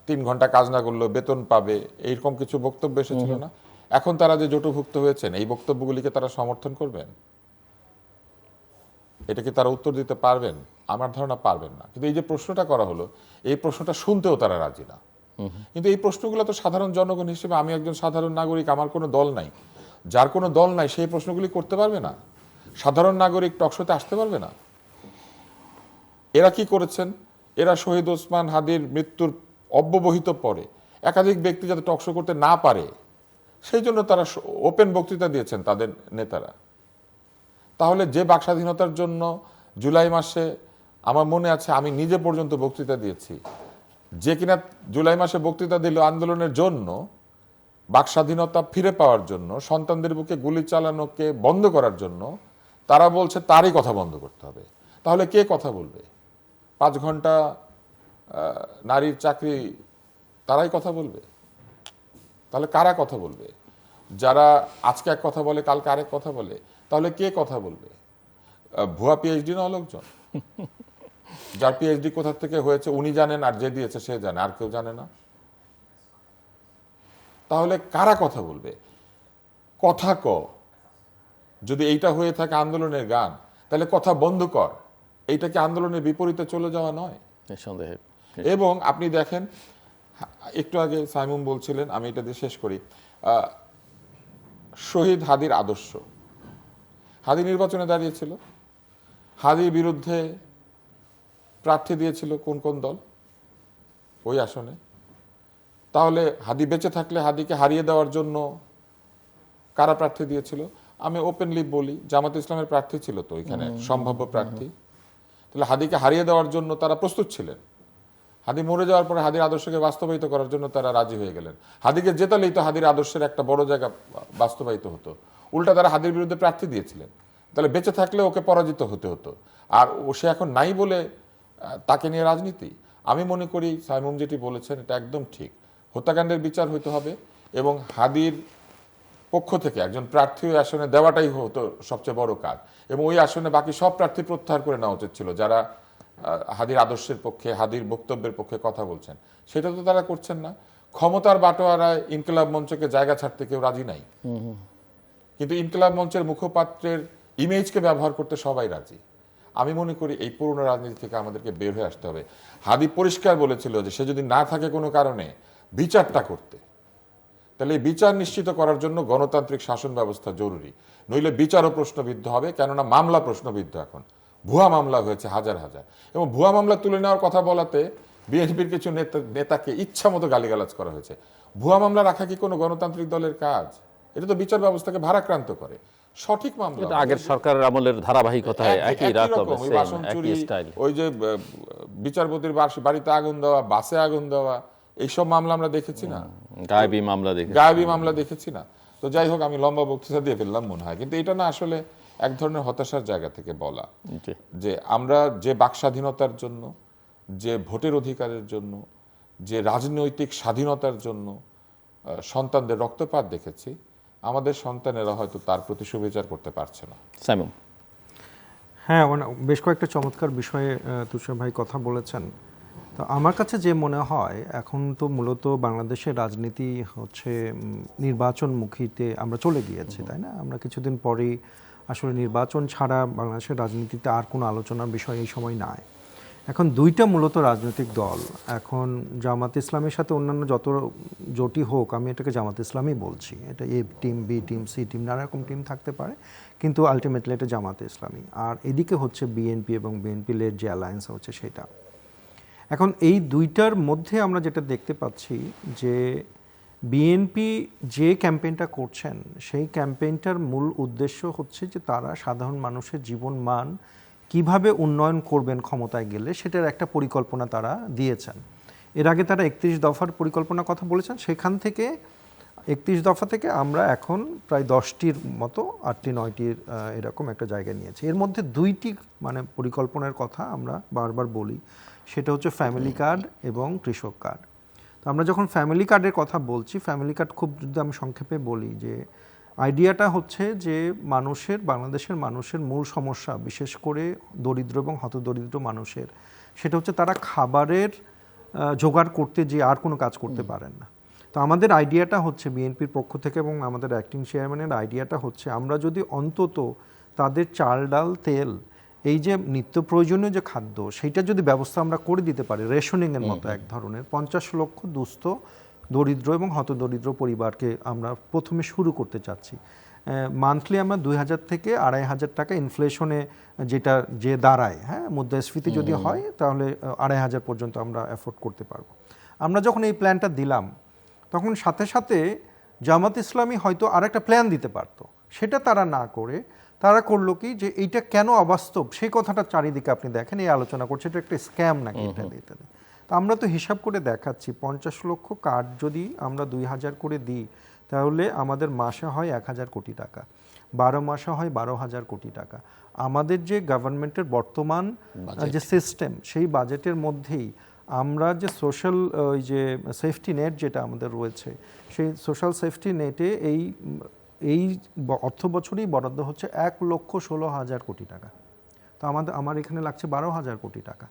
3 ঘন্টা কাজ না করলেও বেতন পাবে, এইরকম কিছু বক্তব্য এসেছিল না? এখন তারা যে জোটভুক্ত হয়েছেন, এই বক্তব্যগুলিকে তারা সমর্থন করবেন? এটা কি তারা উত্তর দিতে পারবেন? আমার ধারণা পারবেন না। কিন্তু এই যে প্রশ্নটা করা হলো, এই প্রশ্নটা শুনতেও তারা রাজি না। কিন্তু এই প্রশ্নগুলো তো সাধারণ জনগণ হিসেবে, আমি একজন সাধারণ নাগরিক, আমার কোনো দল নাই, যার কোনো দল নাই, সেই প্রশ্নগুলি করতে পারবে না? সাধারণ নাগরিক টকশোতে আসতে পারবে না? এরা কি করেছেন? এরা শহীদ ওসমান হাদির মৃত্যুর অব্যবহিত পরে একাধিক ব্যক্তি যাতে টকশো করতে না পারে সেই জন্য তারা ওপেন বক্তৃতা দিয়েছেন তাদের নেতারা। তাহলে যে বাক স্বাধীনতার জন্য জুলাই মাসে, আমার মনে আছে আমি নিজে পর্যন্ত বক্তৃতা দিয়েছি, যে কিনা জুলাই মাসে বক্তৃতা দিল আন্দোলনের জন্য, বাক স্বাধীনতা ফিরে পাওয়ার জন্য, সন্তানদের বুকে গুলি চালানোকে বন্ধ করার জন্য, তারা বলছে তারই কথা বন্ধ করতে হবে। তাহলে কে কথা বলবে? 5 ঘন্টা নারীর চাকরি, তারাই কথা বলবে? তাহলে কারা কথা বলবে? যারা আজকে এক কথা বলে কালকে আরেক কথা বলে, তাহলে কে কথা বলবে? ভুয়া পিএইচডি না লোকজন, যার পিএইচডি কোথা থেকে হয়েছে উনি জানেন, আর যে দিয়েছে সে জানে, আর কেউ জানে না। তাহলে কারা কথা বলবে? কথা ক। যদি এইটা হয়ে থাকে আন্দোলনের গান, তাহলে কথা বন্ধ কর। এইটা কি আন্দোলনের বিপরীতে চলে যাওয়া নয়? নিঃসন্দেহে। এবং আপনি দেখেন, একটু আগে সাইমুম বলছিলেন, আমি এটা দিয়ে শেষ করি, শহীদ হাদির আদর্শ। হাদি নির্বাচনে দাঁড়িয়েছিল, হাদির বিরুদ্ধে প্রার্থী দিয়েছিল কোন কোন দল ওই আসনে? তাহলে হাদি বেঁচে থাকলে হাদিকে হারিয়ে দেওয়ার জন্য কারা প্রার্থী দিয়েছিল? আমি ওপেনলি বলি, জামাত ইসলামের প্রার্থী ছিল তো ওইখানে, সম্ভাব্য প্রার্থী। তাহলে হাদিকে হারিয়ে দেওয়ার জন্য তারা প্রস্তুত ছিলেন। হাদি মরে যাওয়ার পরে হাদির আদর্শকে বাস্তবায়িত করার জন্য তারা রাজি হয়ে গেলেন। হাদিকে জেতালেই তো হাদির আদর্শের একটা বড় জায়গা বাস্তবায়িত হতো। উল্টা তারা হাদির বিরুদ্ধে প্রার্থী দিয়েছিলেন। তাহলে বেঁচে থাকলে ওকে পরাজিত হতে হতো। আর ও সে এখন নাই বলে তাকে নিয়ে রাজনীতি। আমি মনে করি সাইমুম যেটি বলেছেন এটা একদম ঠিক। হত্যাকাণ্ডের বিচার হইতে হবে এবং হাদির পক্ষ থেকে একজন প্রার্থী ওই আসনে দেওয়াটাই হতো সবচেয়ে বড় কাজ। এবং ওই আসনে বাকি সব প্রার্থী প্রত্যাহার করে নেওয়া উচিত ছিল, যারা হাদির আদর্শের পক্ষে, হাদির বক্তব্যের পক্ষে কথা বলছেন। সেটা তো তারা করছেন না। ক্ষমতার বাটোয়ারায় ইনকিলাব মঞ্চকে জায়গা ছাড়তে কেউ রাজি নাই, কিন্তু ইনকিলাব মঞ্চের মুখপাত্রের ইমেজকে ব্যবহার করতে সবাই রাজি। আমি মনে করি এই পুরনো রাজনীতি থেকে আমাদেরকে বের হয়ে আসতে হবে। হাদি পরিষ্কার বলেছিল যে সে যদি না থাকে কোনো কারণে বিচারটা করতে, তাহলে এই বিচার নিশ্চিত করার জন্য গণতান্ত্রিক শাসন ব্যবস্থা জরুরি, নইলে বিচারও প্রশ্নবিদ্ধ হবে। কেননা মামলা প্রশ্নবিদ্ধ, এখন ভুয়া মামলা হয়েছে হাজার হাজার, এবং ভুয়া মামলা তুলে নেওয়ার কথা বলাতে বিএনপির কিছু নেতাকে ইচ্ছা মতো গালিগালাজ করা হয়েছে। ভুয়া মামলা রাখা কি কোনো গণতান্ত্রিক দলের কাজ? এটা তো বিচার ব্যবস্থাকে ভারাক্রান্ত করে। সঠিক মামলা, আগের সরকারের আমলের ধারাবাহিকতায় একই রকম, ওই বাসন চুরি, ওই যে বিচারপতির বাড়িতে আগুন দেওয়া, বাসে আগুন দেওয়া, এইসব মামলা আমরা দেখেছি না? গায়েবী মামলা দেখেছি না? তো যাই হোক, আমি লম্বা বক্তৃতা দিয়ে ফেললাম মনে হয়, কিন্তু এটা না আসলে এক ধরনের হতাশার জায়গা থেকে বলা যে আমরা যে বাক স্বাধীনতার জন্য, যে ভোটের অধিকারের জন্য, যে রাজনৈতিক স্বাধীনতার জন্য সন্তানদের রক্তপাত দেখেছি, আমাদের সন্তানেরা হয়তো তার প্রতি সুবিচার করতে পারছে না। সাইমুম। হ্যাঁ, মানে বেশ কয়েকটা চমৎকার বিষয়ে তুষার ভাই কথা বলেছেন। তো আমার কাছে যে মনে হয়, এখন তো মূলত বাংলাদেশের রাজনীতি হচ্ছে নির্বাচনমুখীতে আমরা চলে গিয়েছি, তাই না? আমরা কিছুদিন পরেই আসলে নির্বাচন ছাড়া বাংলাদেশের রাজনীতিতে আর কোনো আলোচনার বিষয় এই সময় নাই। এখন দুইটা মূলত রাজনৈতিক দল, এখন জামাত ইসলামের সাথে অন্যান্য যত জোটই হোক, আমি এটাকে জামাত ইসলামই বলছি। এটা A team, B team, C team, নানা রকম টিম থাকতে পারে, কিন্তু আলটিমেটলি এটা জামাত ইসলামী। আর এদিকে হচ্ছে বিএনপি এবং বিএনপি লেড যে অ্যালায়েন্স হচ্ছে সেটা। এখন এই দুইটার মধ্যে আমরা যেটা দেখতে পাচ্ছি যে বিএনপি যে ক্যাম্পেইনটা করছেন, সেই ক্যাম্পেইনটার মূল উদ্দেশ্য হচ্ছে যে তারা সাধারণ মানুষের জীবন মান কিভাবে উন্নয়ন করবেন ক্ষমতায় গেলে, সেটার একটা পরিকল্পনা তারা দিয়েছেন। এর আগে তারা 31 দফার পরিকল্পনার কথা বলেছেন, সেখান থেকে 31 দফা থেকে আমরা এখন প্রায় 10টির মতো, 8টি 9টির এরকম একটা জায়গা নিয়েছি। এর মধ্যে 2টি মানে পরিকল্পনার কথা আমরা বারবার বলি, সেটা হচ্ছে ফ্যামিলি কার্ড এবং কৃষক কার্ড। তো আমরা যখন ফ্যামিলি কার্ডের কথা বলছি, ফ্যামিলি কার্ড খুব যদি আমি সংক্ষেপে বলি, যে আইডিয়াটা হচ্ছে যে বাংলাদেশের মানুষের মূল সমস্যা, বিশেষ করে দরিদ্র এবং হতদরিদ্র মানুষের, সেটা হচ্ছে তারা খাবারের জোগাড় করতে যে আর কোনো কাজ করতে পারেন না। তো আমাদের আইডিয়াটা হচ্ছে বিএনপির পক্ষ থেকে এবং আমাদের অ্যাক্টিং চেয়ারম্যানের আইডিয়াটা হচ্ছে, আমরা যদি অন্তত তাদের চাল ডাল তেল এই যে নিত্য প্রয়োজনীয় যে খাদ্য সেইটা যদি ব্যবস্থা আমরা করে দিতে পারি, রেশনিংয়ের মতো এক ধরনের 50 লক্ষ দুস্থ, দরিদ্র এবং হতদরিদ্র পরিবারকে আমরা প্রথমে শুরু করতে চাচ্ছি। মান্থলি আমরা 2000 থেকে 2500 টাকা ইনফ্লেশনে যেটা যে দাঁড়ায়, হ্যাঁ, মুদ্রাস্ফীতি যদি হয় তাহলে 2500 পর্যন্ত আমরা অ্যাফোর্ড করতে পারবো। আমরা যখন এই প্ল্যানটা দিলাম তখন সাথে সাথে জামাত ইসলামী হয়তো আরেকটা প্ল্যান দিতে পারতো, সেটা তারা না করে তারা করলো কি যে এইটা কেন অবাস্তব সেই কথাটা চারিদিকে আপনি দেখেন, এই আলোচনা করছে এটা একটা স্ক্যাম নাকি ইত্যাদি ইত্যাদি। তো আমরা তো হিসাব করে দেখাচ্ছি 50 লক্ষ কার্ড যদি আমরা 2000 করে দিই তাহলে আমাদের মাসে হয় 1000 কোটি টাকা, 12 মাসে হয় 12,000 কোটি টাকা। আমাদের যে গভর্নমেন্টের বর্তমান যে সিস্টেম সেই বাজেটের মধ্যেই আমরা যে সোশ্যাল ওই যে সেফটি নেট যেটা আমাদের রয়েছে সেই সোশ্যাল সেফটি নেটে এই অর্থ বছরেই বরাদ্দ হচ্ছে 1,16,000 কোটি টাকা। তো আমার এখানে লাগছে 12,000 কোটি টাকা।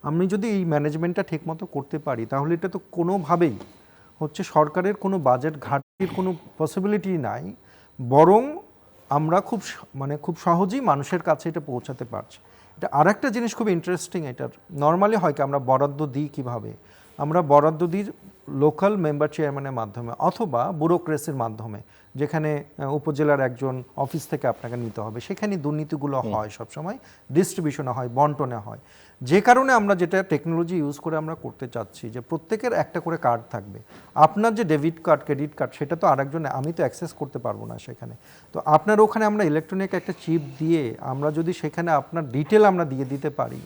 আমি যদি এই ম্যানেজমেন্টটা ঠিকমতো করতে পারি তাহলে এটা তো কোনোভাবেই হচ্ছে সরকারের কোনো বাজেট ঘাটতির কোনো পসিবিলিটি নাই, বরং আমরা খুব সহজেই মানুষের কাছে এটা পৌঁছাতে পারছি। এটা আরেকটা জিনিস খুব ইন্টারেস্টিং, এটার নর্মালি হয় কি আমরা বরাদ্দ দিই কীভাবে, আমরা বরাদ্দ দিই লোকাল মেম্বার চেয়ারম্যানের মাধ্যমে অথবা ব্যুরোক্রেসির মাধ্যমে, যেখানে উপজেলার একজন অফিস থেকে আপনাকে নিতে হবে, সেখানে দুর্নীতিগুলো হয় সবসময়, ডিস্ট্রিবিউশনে হয়, বন্টনে হয়। যে কারণে আমরা যেটা টেকনোলজি ইউজ করে আমরা করতে চাচ্ছি যে প্রত্যেকের একটা করে কার্ড থাকবে। আপনার যে ডেবিট কার্ড, ক্রেডিট কার্ড সেটা তো আরেকজন, আমি তো অ্যাক্সেস করতে পারবো না সেখানে। তো আপনার ওখানে আমরা ইলেকট্রনিক একটা চিপ দিয়ে আমরা যদি সেখানে আপনার ডিটেল আমরা দিয়ে দিতে পারি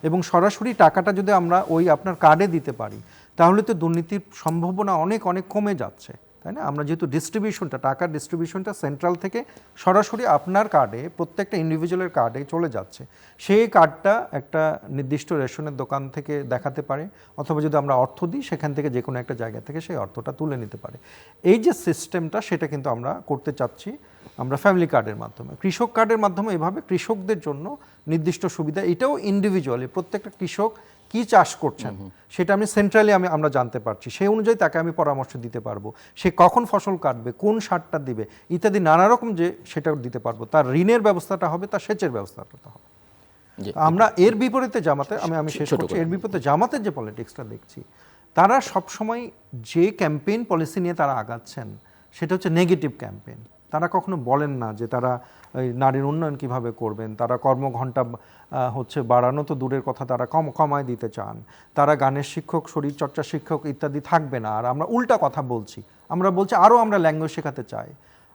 এবং সরাসরি টাকাটা যদি আমরা ওই আপনার কার্ডে দিতে পারি তাহলে তো দুর্নীতির সম্ভাবনা অনেক অনেক কমে যাচ্ছে, তাই না? আমরা যেহেতু টাকার ডিস্ট্রিবিউশনটা সেন্ট্রাল থেকে সরাসরি আপনার কার্ডে, প্রত্যেকটা ইন্ডিভিজুয়ালের কার্ডে চলে যাচ্ছে, সেই কার্ডটা একটা নির্দিষ্ট রেশনের দোকান থেকে দেখাতে পারে অথবা যদি আমরা অর্থ দিই সেখান থেকে যে কোনো একটা জায়গা থেকে সেই অর্থটা তুলে নিতে পারে। এই যে সিস্টেমটা সেটা কিন্তু আমরা করতে চাচ্ছি আমরা ফ্যামিলি কার্ডের মাধ্যমে, কৃষক কার্ডের মাধ্যমে। এভাবে কৃষকদের জন্য নির্দিষ্ট সুবিধা, এটাও ইন্ডিভিজুয়ালি প্রত্যেকটা কৃষক কি চাষ করছেন সেটা আমি সেন্ট্রালি আমরা জানতে পারছি, সেই অনুযায়ী তাকে আমি পরামর্শ দিতে পারবো, সে কখন ফসল কাটবে, কোন সারটা দিবে ইত্যাদি নানা রকম যে সেটা দিতে পারবো। তার ঋণের ব্যবস্থাটা হবে, তার সেচের ব্যবস্থাটা হবে। আমরা এর বিপরীতে জামাতে আমি শেষ করছি, এর বিপরীতে জামাতের যে পলিটিক্সটা দেখছি, তারা সবসময় যে ক্যাম্পেইন পলিসি নিয়ে তারা আগাচ্ছেন সেটা হচ্ছে নেগেটিভ ক্যাম্পেইন। তারা কখনো বলেন না যে তারা নারীর উন্নয়ন কিভাবে করবেন, তারা কর্মঘণ্টা বাড়ানো তো দূরের কথা, তারা কমায় দিতে চান, তারা গানের শিক্ষক, শরীরচর্চা শিক্ষক ইত্যাদি থাকবে না। আর আমরা উল্টা কথা বলছি, আমরা বলছি আরও আমরা ল্যাঙ্গুয়েজ শেখাতে চাই,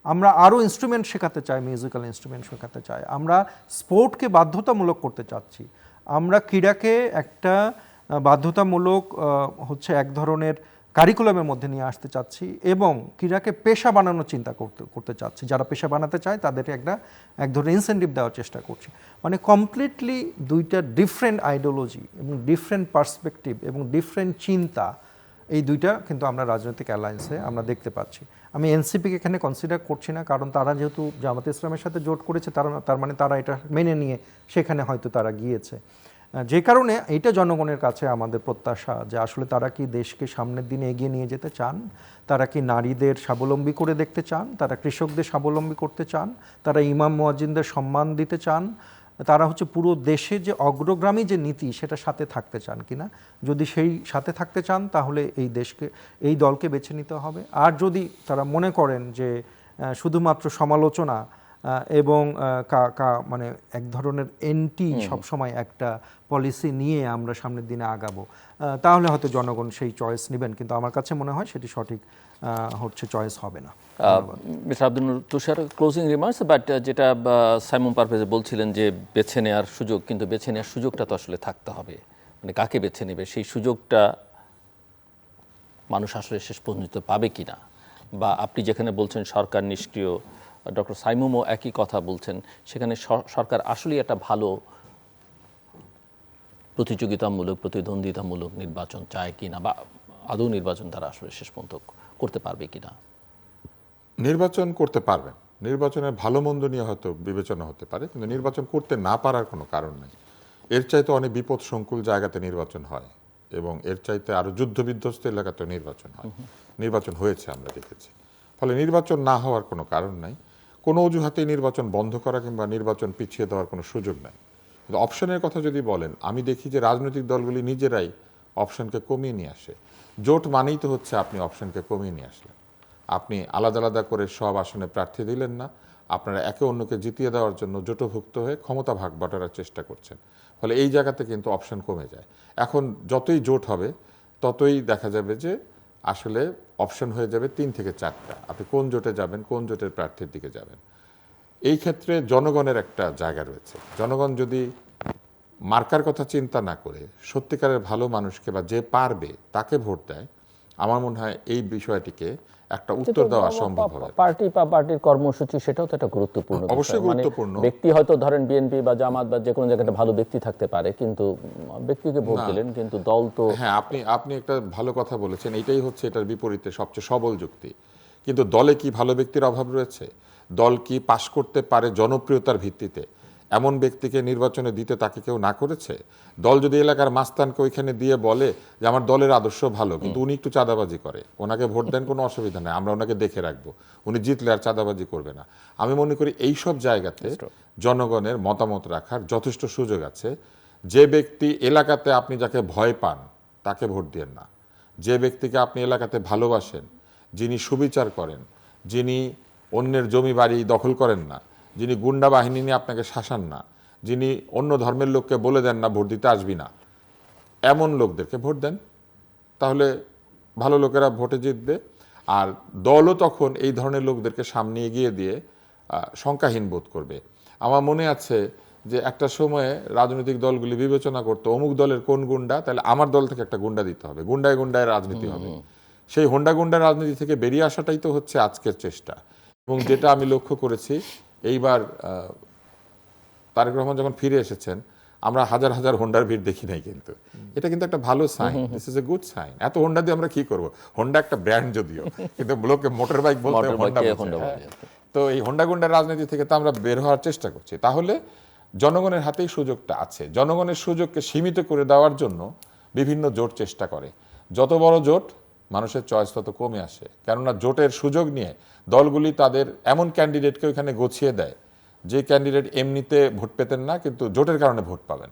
আমরা আরও ইনস্ট্রুমেন্ট শেখাতে চাই, মিউজিক্যাল ইনস্ট্রুমেন্ট শেখাতে চাই, আমরা স্পোর্টকে বাধ্যতামূলক করতে চাচ্ছি, আমরা ক্রীড়াকে একটা বাধ্যতামূলক এক ধরনের কারিকুলামের মধ্যে নিয়ে আসতে চাচ্ছি এবং ক্রীড়াকে পেশা বানানোর চিন্তা করতে চাচ্ছি। যারা পেশা বানাতে চায় তাদেরকে এক ধরনের ইনসেন্টিভ দেওয়ার চেষ্টা করছি। মানে কমপ্লিটলি দুইটা ডিফারেন্ট আইডিওলজি এবং ডিফারেন্ট পার্সপেক্টিভ এবং ডিফারেন্ট চিন্তা, এই দুইটা কিন্তু আমরা রাজনৈতিক অ্যালায়েন্সে আমরা দেখতে পাচ্ছি। আমি এনসিপিকে এখানে কনসিডার করছি না, কারণ তারা যেহেতু জামাতে ইসলামের সাথে জোট করেছে তার মানে তারা এটা মেনে নিয়ে সেখানে হয়তো তারা গিয়েছে। যে কারণে এটা জনগণের কাছে আমাদের প্রত্যাশা যে আসলে তারা কি দেশকে সামনের দিনে এগিয়ে নিয়ে যেতে চান, তারা কি নারীদের স্বাবলম্বী করে দেখতে চান, তারা কৃষকদের স্বাবলম্বী করতে চান, তারা ইমাম মুয়াজ্জিনদের সম্মান দিতে চান, তারা পুরো দেশে যে অগ্রগামী যে নীতি সেটা সাথে থাকতে চান কিনা। যদি সেই সাথে থাকতে চান তাহলে এই দলকে বেছে নিতে হবে। আর যদি তারা মনে করেন যে শুধুমাত্র সমালোচনা এবং মানে এক ধরনের এন্টি সবসময় একটা পলিসি নিয়ে আমরা সামনের দিনে আগাবো, তাহলে হয়তো জনগণ সেই চয়েস নেবেন, কিন্তু আমার কাছে মনে হয় সেটি সঠিক চয়েস হবে না। Mister Abdul Noor Tushar, closing remarks. But যেটা সাইমন পারভেজ বলছিলেন যে বেছে নেওয়ার সুযোগ, কিন্তু বেছে নেওয়ার সুযোগটা তো আসলে থাকতে হবে, মানে কাকে বেছে নেবে সেই সুযোগটা মানুষ আসলে শেষ পর্যন্ত পাবে কিনা। বা আপনি যেখানে বলছেন সরকার নিষ্ক্রিয়, ডক্টর সাইমুমও একই কথা বলছেন, সেখানে সরকার আসলেই একটা ভালো প্রতিদ্বন্দ্বিতামূলক নির্বাচন চায় কিনা, বা আদৌ নির্বাচন তারা আসলে শেষ পর্যন্ত করতে পারবে কিনা। নির্বাচন করতে পারবেন, নির্বাচনের ভালো মন্দ নিয়ে হয়তো বিবেচনা হতে পারে, কিন্তু নির্বাচন করতে না পারার কোনো কারণ নেই। এর চাইতে অনেক বিপদ সংকুল জায়গাতে নির্বাচন হয় এবং এর চাইতে আরো যুদ্ধবিধ্বস্ত এলাকাতেও নির্বাচন হয়, নির্বাচন হয়েছে আমরা দেখেছি। ফলে নির্বাচন না হওয়ার কোনো কারণ নাই, কোনো অজুহাতে নির্বাচন বন্ধ করা কিংবা নির্বাচন পিছিয়ে দেওয়ার কোনো সুযোগ নাই। কিন্তু অপশনের কথা যদি বলেন, আমি দেখি যে রাজনৈতিক দলগুলি নিজেরাই অপশনকে কমিয়ে নিয়ে আসে। জোট মানেই তো হচ্ছে আপনি অপশনকে কমিয়ে নিয়ে আসলেন, আপনি আলাদা আলাদা করে সব আসনে প্রার্থী দিলেন না, আপনারা একে অন্যকে জিতিয়ে দেওয়ার জন্য জোটভুক্ত হয়ে ক্ষমতা ভাগ বাটারার চেষ্টা করছেন। ফলে এই জায়গাতে কিন্তু অপশন কমে যায়। এখন যতই জোট হবে ততই দেখা যাবে যে আসলে অপশন হয়ে যাবে 3 থেকে 4টা। আপনি কোন জোটে যাবেন, কোন জোটের প্রার্থীর দিকে যাবেন। এই ক্ষেত্রে জনগণের একটা জায়গা রয়েছে। জনগণ যদি মার্কার কথা চিন্তা না করে সত্যিকারের ভালো মানুষকে বা যে পারবে তাকে ভোট দেয়, আমার মনে হয় এই বিষয়টিকে একটা উত্তর দেওয়া সম্ভব হবে। পার্টি বা পার্টির কর্মসূচি সেটাও তো একটা গুরুত্বপূর্ণ বিষয়। অবশ্যই গুরুত্বপূর্ণ। ব্যক্তি হয়তো ধরেন বিএনপি বা জামাত বা যে কোনো জায়গায় একটা ভালো ব্যক্তি থাকতে পারে, কিন্তু ব্যক্তিকে ভোট দিলেন, কিন্তু দল তো হ্যাঁ, আপনি একটা ভালো কথা বলেছেন। এটাই হচ্ছে এটার বিপরীতে সবচেয়ে সবল যুক্তি। কিন্তু দলে কি ভালো ব্যক্তির অভাব রয়েছে? দল কি পাশ করতে পারে জনপ্রিয়তার ভিত্তিতে? এমন ব্যক্তিকে নির্বাচনে দিতে তাকে কেউ না করেছে? দল যদি এলাকার মাস্তানকে ওইখানে দিয়ে বলে যে আমার দলের আদর্শ ভালো, কিন্তু উনি একটু চাঁদাবাজি করে, ওনাকে ভোট দেন, কোনো অসুবিধা নেই, আমরা ওনাকে দেখে রাখবো, উনি জিতলে আর চাঁদাবাজি করবে না। আমি মনে করি এই সব জায়গাতে জনগণের মতামত রাখার যথেষ্ট সুযোগ আছে। যে ব্যক্তি এলাকাতে আপনি যাকে ভয় পান তাকে ভোট দেন না। যে ব্যক্তিকে আপনি এলাকাতে ভালোবাসেন, যিনি সুবিচার করেন, যিনি অন্যের জমি বাড়ি দখল করেন না, যিনি গুন্ডা বাহিনী নিয়ে আপনাকে শাসান না, যিনি অন্য ধর্মের লোককে বলে দেন না ভোট দিতে আসবি না, এমন লোকদেরকে ভোট দেন। তাহলে ভালো লোকেরা ভোটে জিতবে। আর দলও তখন এই ধরনের লোকদেরকে সামনে এগিয়ে দিয়ে শঙ্কাহীন বোধ করবে। আমার মনে আছে যে একটা সময়ে রাজনৈতিক দলগুলি বিবেচনা করতো অমুক দলের কোন গুন্ডা, তাহলে আমার দল থেকে একটা গুন্ডা দিতে হবে, গুন্ডায় গুন্ডায় রাজনীতি হবে। সেই হোন্ডা গুন্ডা রাজনীতি থেকে বেরিয়ে আসাটাই তো হচ্ছে আজকের চেষ্টা। এবং যেটা আমি লক্ষ্য করেছি, এইবার তারেক রহমান যখন ফিরে এসেছেন, আমরা হাজার হাজার হোন্ডার ভিড় দেখি নাই, কিন্তু এটা কিন্তু একটা ভালো sign. This is a good sign. এত হোন্ডা দিয়ে আমরা কি করব? হোন্ডা একটা ব্র্যান্ড যদিও, কিন্তু লোকে মোটর বাইক বলতে হোন্ডা বলে। তো এই হোন্ডা গুন্ডার রাজনীতি থেকে তো আমরা বের হওয়ার চেষ্টা করছি। তাহলে জনগণের হাতেই সুযোগটা আছে। জনগণের সুযোগকে সীমিত করে দেওয়ার জন্য বিভিন্ন জোট চেষ্টা করে। যত বড় জোট, মানুষের চয়েস তত কমে আসে। কেননা জোটের সুযোগ নিয়ে দলগুলি তাদের এমন ক্যান্ডিডেটকে ওইখানে গছিয়ে দেয় যে ক্যান্ডিডেট এমনিতে ভোট পেতেন না, কিন্তু জোটের কারণে ভোট পাবেন।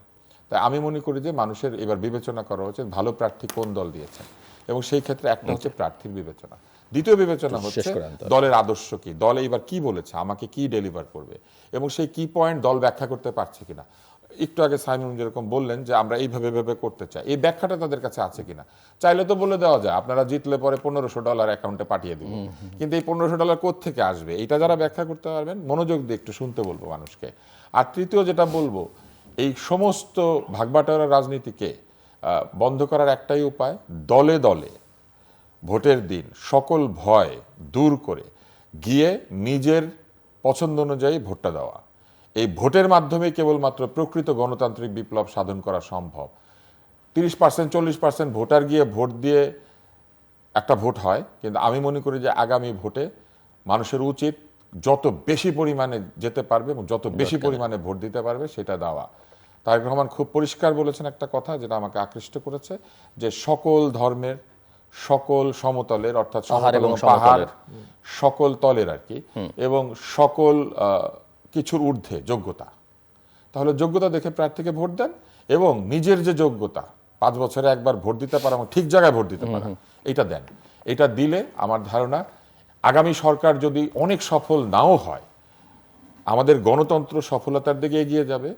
তাই আমি মনে করি যে মানুষের এবার বিবেচনা করা উচিত ভালো প্রার্থী কোন দল দিয়েছেন, এবং সেই ক্ষেত্রে একটা হচ্ছে প্রার্থীর বিবেচনা, দ্বিতীয় বিবেচনা হচ্ছে দলের আদর্শ কি, দল এইবার কি বলেছে, আমাকে কি ডেলিভার করবে, এবং সেই কি পয়েন্ট দল ব্যাখ্যা করতে পারছে কিনা। একটু আগে সাইমন যেরকম বললেন যে আমরা এইভাবে করতে চাই, এই ব্যাখ্যাটা তাদের কাছে আছে কিনা। চাইলে তো বলে দেওয়া যায় আপনারা জিতলে পরে $1500 অ্যাকাউন্টে পাঠিয়ে দিব, কিন্তু এই $1500 কোত্থেকে আসবে, এটা যারা ব্যাখ্যা করতে পারবেন মনোযোগ দিয়ে একটু শুনতে বলবো মানুষকে। আর তৃতীয় যেটা বলবো, এই সমস্ত ভাগবাটোয়ারা রাজনীতিকে বন্ধ করার একটাই উপায়, দলে দলে ভোটের দিন সকল ভয় দূর করে গিয়ে নিজের পছন্দ অনুযায়ী ভোটটা দেওয়া। এই ভোটের মাধ্যমে কেবলমাত্র প্রকৃত গণতান্ত্রিক বিপ্লব সাধন করা সম্ভব। 30% 40% ভোটার গিয়ে ভোট দিয়ে একটা ভোট হয়, কিন্তু আমি মনে করি যে আগামী ভোটে মানুষের উচিত যত বেশি পরিমাণে যেতে পারবে এবং যত বেশি পরিমাণে ভোট দিতে পারবে সেটা দেওয়া। তারেক রহমান খুব পরিষ্কার বলেছেন একটা কথা যেটা আমাকে আকৃষ্ট করেছে, যে সকল ধর্মের, সকল সমতলের, অর্থাৎ পাহাড়, সকল তলের আর কি, এবং সকল কিছুর ঊর্ধ্বে যোগ্যতা। তাহলে যোগ্যতা দেখে প্রার্থীকে ভোট দেন, এবং নিজের যে যোগ্যতা 5 বছরে একবার ভোট দিতে পারা, ঠিক জায়গায় ভোট দিতে পারা, এটা দেন। এটা দিলে আমার ধারণা আগামী সরকার যদি অনেক সফল নাও হয়, আমাদের গণতন্ত্র সফলতার দিকে এগিয়ে যাবে।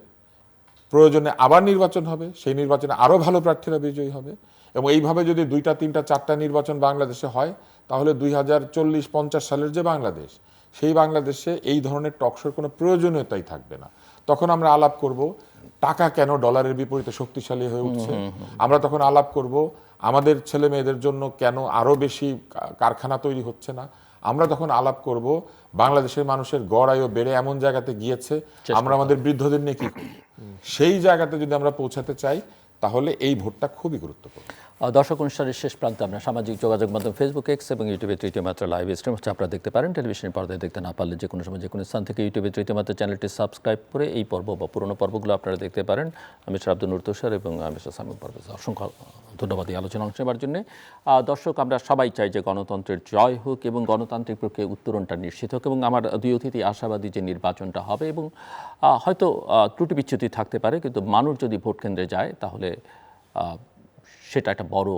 প্রয়োজনে আবার নির্বাচন হবে, সেই নির্বাচনে আরও ভালো প্রার্থীরা বিজয়ী হবে, এবং এইভাবে যদি 2টা 3টা 4টা নির্বাচন বাংলাদেশে হয়, তাহলে 2040-50 সালের যে বাংলাদেশ, সেই বাংলাদেশে এই ধরনের টকশোর কোনো প্রয়োজনীয়তাই থাকবে না। তখন আমরা আলাপ করব টাকা কেন ডলারের বিপরীতে শক্তিশালী হয়ে উঠছে, আমরা তখন আলাপ করব আমাদের ছেলে মেয়েদের জন্য কেন আরও বেশি কারখানা তৈরি হচ্ছে না, আমরা তখন আলাপ করব বাংলাদেশের মানুষের গড় আয়ু বেড়ে এমন জায়গাতে গিয়েছে, আমরা আমাদের বৃদ্ধদের নিয়ে কি করি। সেই জায়গাতে যদি আমরা পৌঁছাতে চাই, তাহলে এই ভোটটা খুবই গুরুত্বপূর্ণ। দর্শক অনুষ্ঠানের শেষ প্রান্তে আমরা সামাজিক যোগাযোগ মাধ্যম ফেসবুক, এক্স এবং ইউটিউবে তৃতীয় মাত্রা লাইভ স্ট্রিম হচ্ছে, আপনারা দেখতে পারেন। টেলিভিশনের পর্দায় দেখতে না পারলে যে কোনো সময় যে কোনো স্থান থেকে ইউটিউবে তৃতীয় মাত্রা চ্যানেলটি সাবস্ক্রাইব করে এই পর্ব বা পুরোনো পর্বগুলো আপনারা দেখতে পারেন। আমি আব্দুল নূর তুষার এবং আমি সামিম পারভেজ, অসংখ্য ধন্যবাদ এই আলোচনা অংশ নেবার জন্য। দর্শক, আমরা সবাই চাই যে গণতন্ত্রের জয় হোক এবং গণতান্ত্রিক প্রক্রিয়া উত্তরণটা নিশ্চিত হোক, এবং আমার দুই অতিথি আশাবাদী যে নির্বাচনটা হবে, এবং হয়তো ত্রুটি বিচ্যুতি থাকতে পারে, কিন্তু মানুষ যদি ভোট কেন্দ্রে যায় তাহলে সেটা একটা বড়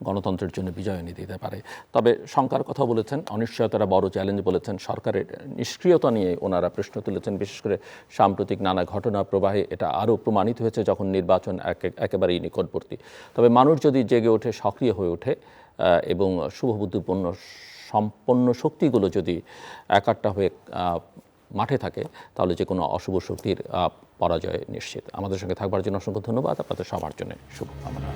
গণতন্ত্রের জন্য বিজয় এনে দিতে পারে। তবে শঙ্কার কথা বলেছেন, অনিশ্চয়তারা বড় চ্যালেঞ্জ বলেছেন, সরকারের নিষ্ক্রিয়তা নিয়ে ওনারা প্রশ্ন তুলেছেন। বিশেষ করে সাম্প্রতিক নানা ঘটনা প্রবাহে এটা আরও প্রমাণিত হয়েছে যখন নির্বাচন একেবারেই নিকটবর্তী। তবে মানুষ যদি জেগে ওঠে, সক্রিয় হয়ে ওঠে এবং শুভবুদ্ধিপূর্ণ সম্পন্ন শক্তিগুলো যদি একাট্টা হয়ে মাঠে থাকে, তাহলে যে কোনো অশুভ শক্তির পরাজয় নিশ্চিত। আমাদের সঙ্গে থাকবার জন্য অসংখ্য ধন্যবাদ। আপনাদের সবার জন্য শুভকামনা।